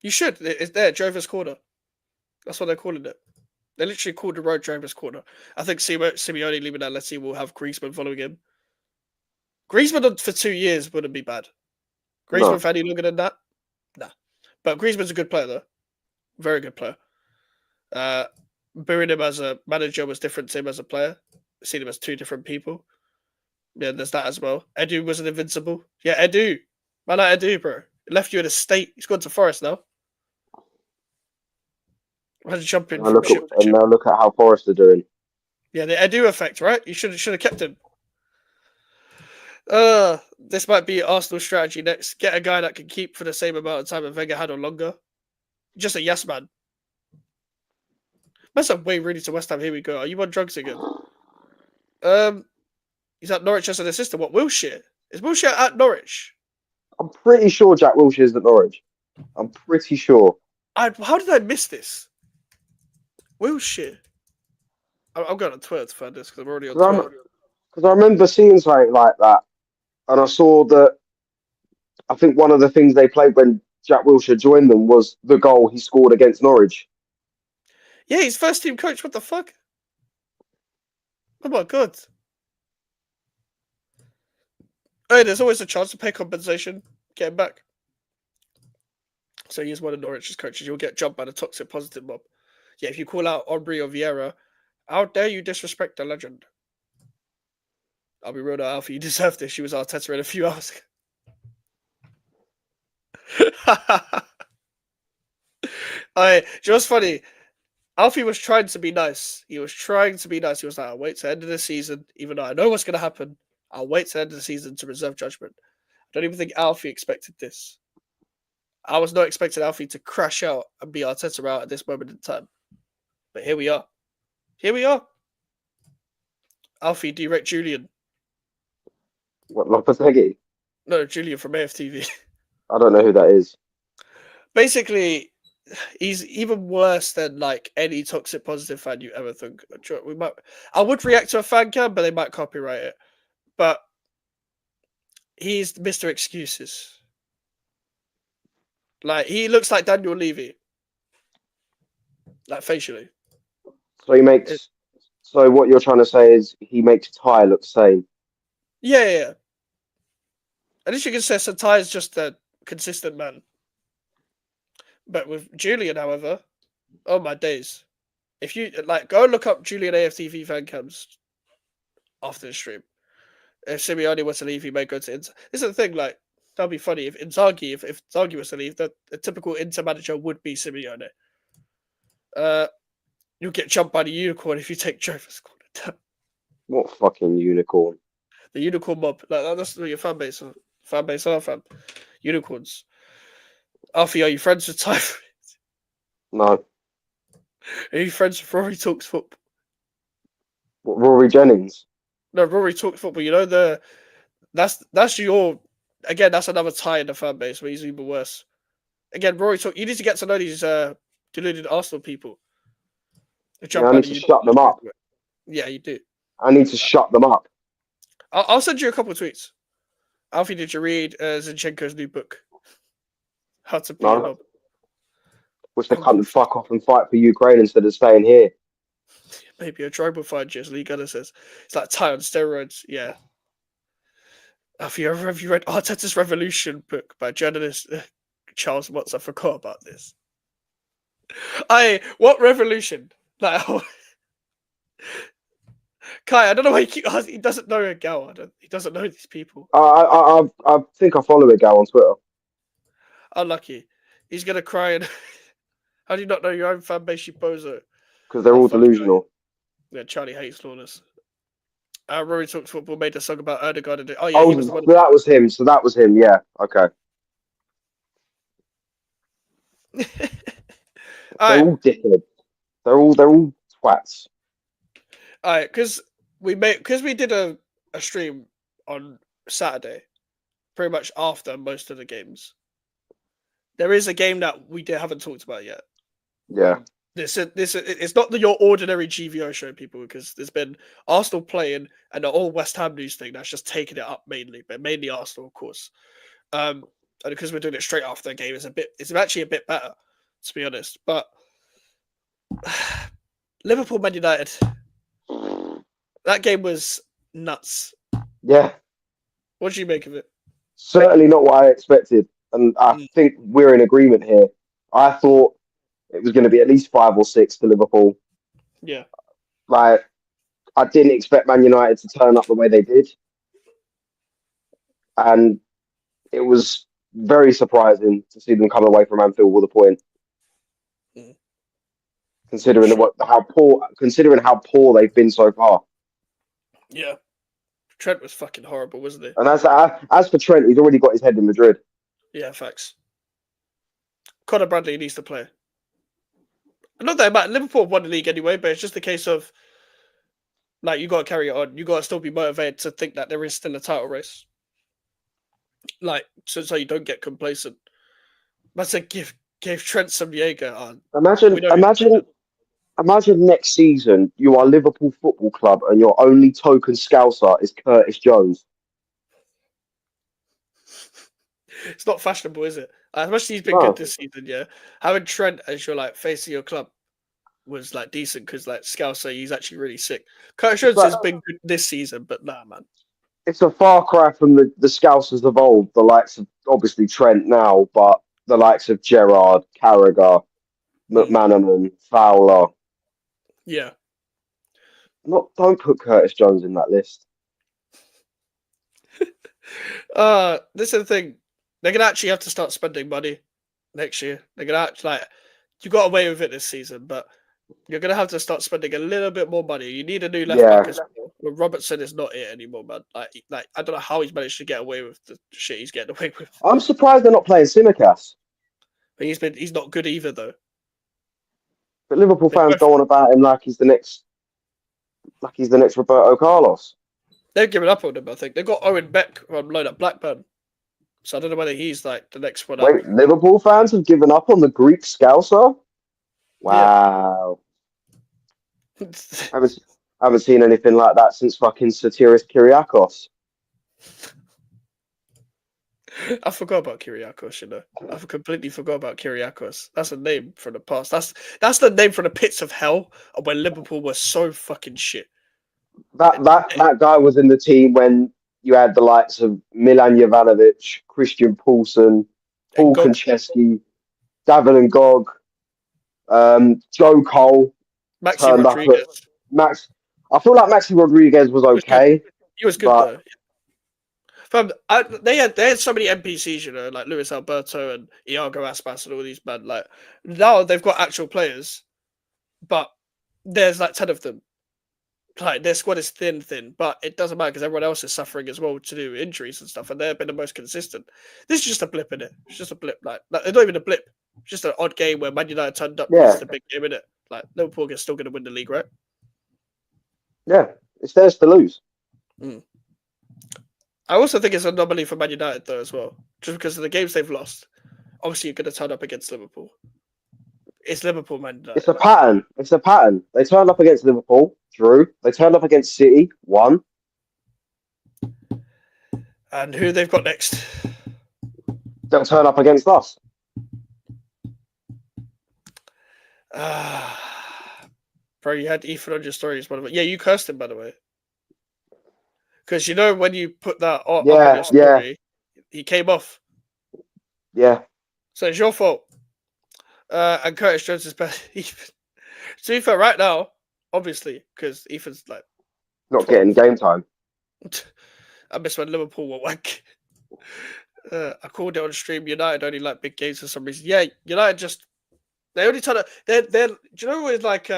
You should. It's there, Drover's Corner. That's what they're calling it. They literally called the road Drover's Corner. I think Simeone leaving Atleti will have Griezmann following him. Griezmann for 2 years wouldn't be bad. Griezmann for any longer than that? Nah. But Griezmann's a good player, though. Very good player. Booing him as a manager was different to him as a player. Seen him as two different people. Yeah, there's that as well. Edu was an invincible. Yeah, Edu. Man, like Edu, bro. He left you in a state. He's gone to Forest now. Imagine jumping And now from ship to ship. look at how Forest are doing. Yeah, the Edu effect, right? You should have kept him. This might be Arsenal's strategy next. Get a guy that can keep for the same amount of time that Wenger had or longer. Just a yes man. Must have Wayne Rooney to West Ham. Here we go. Are you on drugs again? He's at Norwich as an assistant. What, Wilshere? Is Wilshere at Norwich? I'm pretty sure Jack Wilshere's at Norwich. I'm pretty sure. How did I miss this? Wilshere. I'm going on Twitter to find this because I'm already on Twitter. Because I remember seeing something like that, and I saw that. I think one of the things they played when Jack Wilshere joined them was the goal he scored against Norwich. Yeah, he's first team coach. What the fuck? Oh my god. Hey, there's always a chance to pay compensation. Get him back. So he's one of Norwich's coaches. You'll get jumped by the toxic positive mob. Yeah, if you call out Aubrey or Vieira, how dare you disrespect the legend? I'll be real to Alfie. You deserve this. She was Arteta in a few hours. Alright, do you know what's funny? Alfie was trying to be nice. He was like, I'll wait to the end of the season, even though I know what's going to happen. I'll wait to the end of the season to reserve judgment. I don't even think Alfie expected this. I was not expecting Alfie to crash out and be Arteta out at this moment in time. But here we are. Alfie, direct Julian. What, Lopetegui? No, Julian from AFTV. I don't know who that is. Basically, he's even worse than like any toxic positive fan you ever think. I would react to a fan cam, but they might copyright it. But he's Mr. Excuses. Like, he looks like Daniel Levy. Like, facially. So what you're trying to say is he makes Ty look sane. Yeah. At least you can say Ty is just a consistent man. But with Julian, however, oh my days. If you, go look up Julian AFTV fan cams after the stream. If Simeone was to leave, he may go to Inter. This is the thing, that'd be funny. If Inzaghi, if Inzaghi was to leave, the typical Inter manager would be Simeone. You'll get jumped by the unicorn if you take Jover's corner down. What fucking unicorn? The unicorn mob. That's your fan base. Fan base are, fam. Unicorns. Alfie, are you friends with Ty? No. Are you friends with Rory Talks Football? What, Rory Jennings? No, Rory Talks Football. You know that's your, again, that's another tie in the fan base where he's even worse. Again, Rory Talk. You need to get to know these deluded Arsenal people. I need to shut them up. Yeah, you do. I need to shut them up. I'll send you a couple of tweets. Alfie, did you read Zinchenko's new book? How to beat No. Wish they can't fuck off and fight for Ukraine instead of staying here. Maybe a tribal fight, as Lee Gunner says. It's like Ty on steroids. Yeah. Have you read Arteta's Revolution book by journalist Charles Watts? I forgot about this. What revolution? Kai, I don't know why you keep asking. He doesn't know a gal. He doesn't know these people. I think I follow a gal on Twitter. Unlucky. He's gonna cry. And how do you not know your own fan base, you bozo? Because they're all delusional. Yeah, Charlie hates Lawless. Rory Talks Football made a song about Erdogan. And oh yeah, Oh, he was the one. that was him. So that was him. Yeah. Okay. They're all dickheads. They're all twats. All right, because we did a stream on Saturday, pretty much after most of the games. There is a game that we haven't talked about yet. Yeah. This it's not your ordinary GVO show, people, because there's been Arsenal playing and the all West Ham news thing that's just taking it up mainly, but mainly Arsenal, of course. And because we're doing it straight after the game, it's actually a bit better, to be honest. But Liverpool Man United, that game was nuts. Yeah. What do you make of it? Certainly not what I expected, and I think we're in agreement here. I thought it was going to be at least 5 or 6 for Liverpool. Yeah. Like, I didn't expect Man United to turn up the way they did. And it was very surprising to see them come away from Anfield with a point. Considering how poor they've been so far. Yeah. Trent was fucking horrible, wasn't he? And as for Trent, he's already got his head in Madrid. Yeah, facts. Conor Bradley needs to play. Not that it matters. Liverpool won the league anyway, but it's just a case of like you got to carry it on. You got to still be motivated to think that there is still a title race. Like so you don't get complacent. But to give Trent some Jaeger on. Imagine next season you are Liverpool Football Club and your only token scouser is Curtis Jones. It's not fashionable, is it? As much as he's been good this season, yeah. Having Trent as your like face of your club was like decent because like Scouser, he's actually really sick. Curtis Jones has been good this season, but nah, man. It's a far cry from the Scousers of old, the likes of obviously Trent now, but the likes of Gerrard, Carragher, McManaman, Fowler. Yeah. Don't put Curtis Jones in that list. This is the thing. They're gonna actually have to start spending money next year. They're gonna actually you got away with it this season, but you're gonna have to start spending a little bit more money. You need a new left back as well. Well, Robertson is not it anymore, man. Like I don't know how he's managed to get away with the shit he's getting away with. I'm surprised they're not playing Simicast. But he's not good either though. But Liverpool fans go on about him like he's the next Roberto Carlos. They've given up on him, I think. They've got Owen Beck on loan at Blackburn. So I don't know whether he's like the next one Wait, Liverpool fans have given up on the Greek Scouser? Wow. Yeah. I haven't seen anything like that since fucking Sotiris Kyriakos. I forgot about Kyriakos, you know. I completely forgot about Kyriakos. That's a name from the past. That's the name from the pits of hell when Liverpool was so fucking shit. That guy was in the team when you had the likes of Milan Jovanovic, Christian Poulsen, Paul Konchesky, David and Gog, Joe Cole. Maxi Rodriguez. I feel like Maxi Rodriguez was okay. He was good though. Fam, they had so many NPCs, you know, like Luis Alberto and Iago Aspas and all these men. Like now they've got actual players, but there's like 10 of them. Like their squad is thin, but it doesn't matter because everyone else is suffering as well to do injuries and stuff, and they've been the most consistent. This is just a blip in it. It's just a blip. Like it's not even a blip. It's just an odd game where Man United turned up. Yeah. It's a big game in it. Like Liverpool is still going to win the league, right? Yeah, it's theirs to lose. I also think it's an anomaly for Man United though as well, just because of the games they've lost. Obviously, you're going to turn up against Liverpool. It's Liverpool, Man United. It's a pattern. They turned up against Liverpool, drew. They turned up against City, won. And who they've got next? They'll turn up against us. Bro, you had Ethan on your stories, by the way. Yeah, you cursed him, by the way. Because you know when you put that on your story, he came off. Yeah. So it's your fault. And Curtis Jones is better. To be fair, right now, obviously, because Ethan's like not getting game time. I miss when Liverpool were wank. I called it on stream. United only like big games for some reason. Yeah, United just they only turn up. They're do you know what it's like?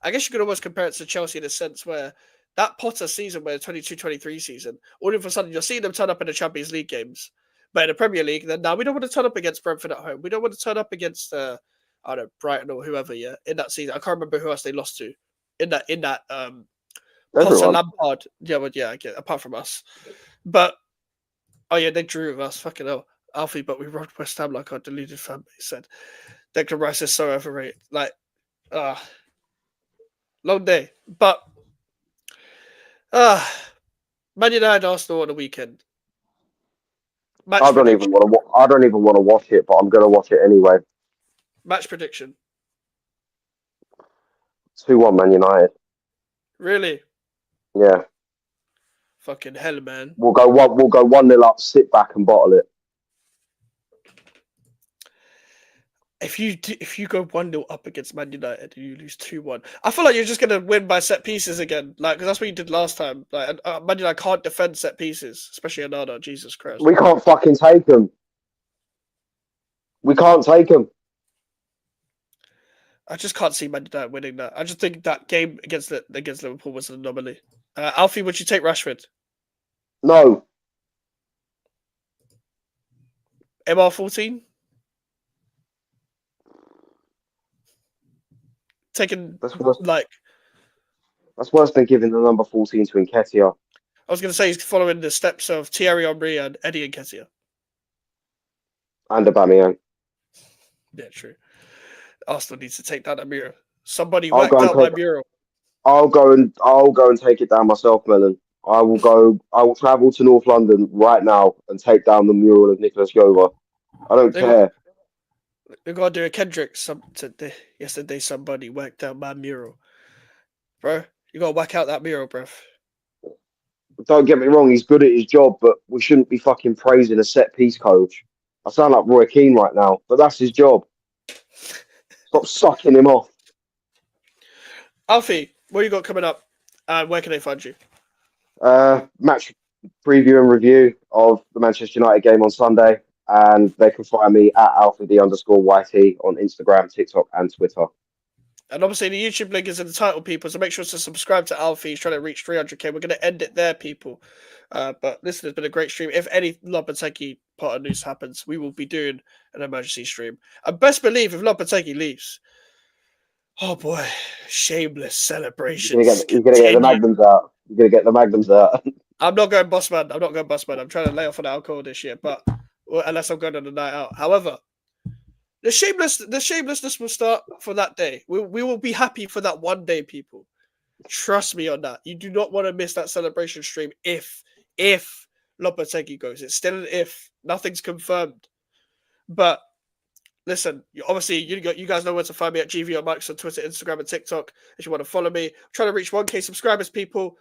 I guess you could almost compare it to Chelsea in a sense where that Potter season, where 22-23 season, all of a sudden you're seeing them turn up in the Champions League games, but in the Premier League, then now we don't want to turn up against Brentford at home. We don't want to turn up against I don't know, Brighton or whoever. Yeah, in that season, I can't remember who else they lost to in that Potter Everyone. Lampard. Yeah, well, yeah, I get apart from us, but oh yeah, they drew with us. Fucking hell, Alfie, but we robbed West Ham like our deluded fan base said. Declan Rice is so overrated. Like, long day, but. Man United Arsenal on the weekend. I don't even want to. I don't even want to watch it, but I'm going to watch it anyway. Match prediction. 2-1 Man United. Really? Yeah. Fucking hell, man. We'll go 1-0 up. Sit back and bottle it. If you go 1-0 up against Man United and you lose 2-1, I feel like you're just gonna win by set pieces again. Like, because that's what you did last time. Like, Man United can't defend set pieces, especially Onana. Jesus Christ. We can't fucking take them. We can't take them. I just can't see Man United winning that. I just think that game against Liverpool was an anomaly. Alfie, would you take Rashford? No. MR14? Taking That's worse. like That's worse than giving the number 14 to Nketiah. I was going to say he's following the steps of Thierry Henry and Eddie Nketiah. And Aubameyang. Yeah, true. Arsenal needs to take down that mural. Somebody whacked out my mural. I'll go and take it down myself, Melon. I will travel to North London right now and take down the mural of Nicholas Yoga. I don't care. We're gonna do a Kendrick yesterday somebody whacked out my mural. Bro, you gotta whack out that mural, bro. Don't get me wrong, he's good at his job, but we shouldn't be fucking praising a set piece coach. I sound like Roy Keane right now, but that's his job. Stop sucking him off. Alfie, what you got coming up? Where can they find you? Match preview and review of the Manchester United game on Sunday. And they can find me at Alfie_YT on Instagram, TikTok, and Twitter. And obviously the YouTube link is in the title, people, so make sure to subscribe to Alfie. He's trying to reach 300k. We're going to end it there, people. But listen, it's been a great stream. If any Lopetegui part of news happens, we will be doing an emergency stream. And best believe if Lopetegui leaves, oh boy, shameless celebrations. You're going to get the Magnums out. You're going to get the Magnums out. I'm not going boss man. I'm trying to lay off on alcohol this year, but unless I'm going on a night out. However, the shamelessness will start for that day. We will be happy for that one day, people. Trust me on that. You do not want to miss that celebration stream if Lopetegui goes. It's still an if. Nothing's confirmed. But listen, obviously, you guys know where to find me at GV on Mikez on Twitter, Instagram, and TikTok. If you want to follow me, I'm trying to reach 1K subscribers, people.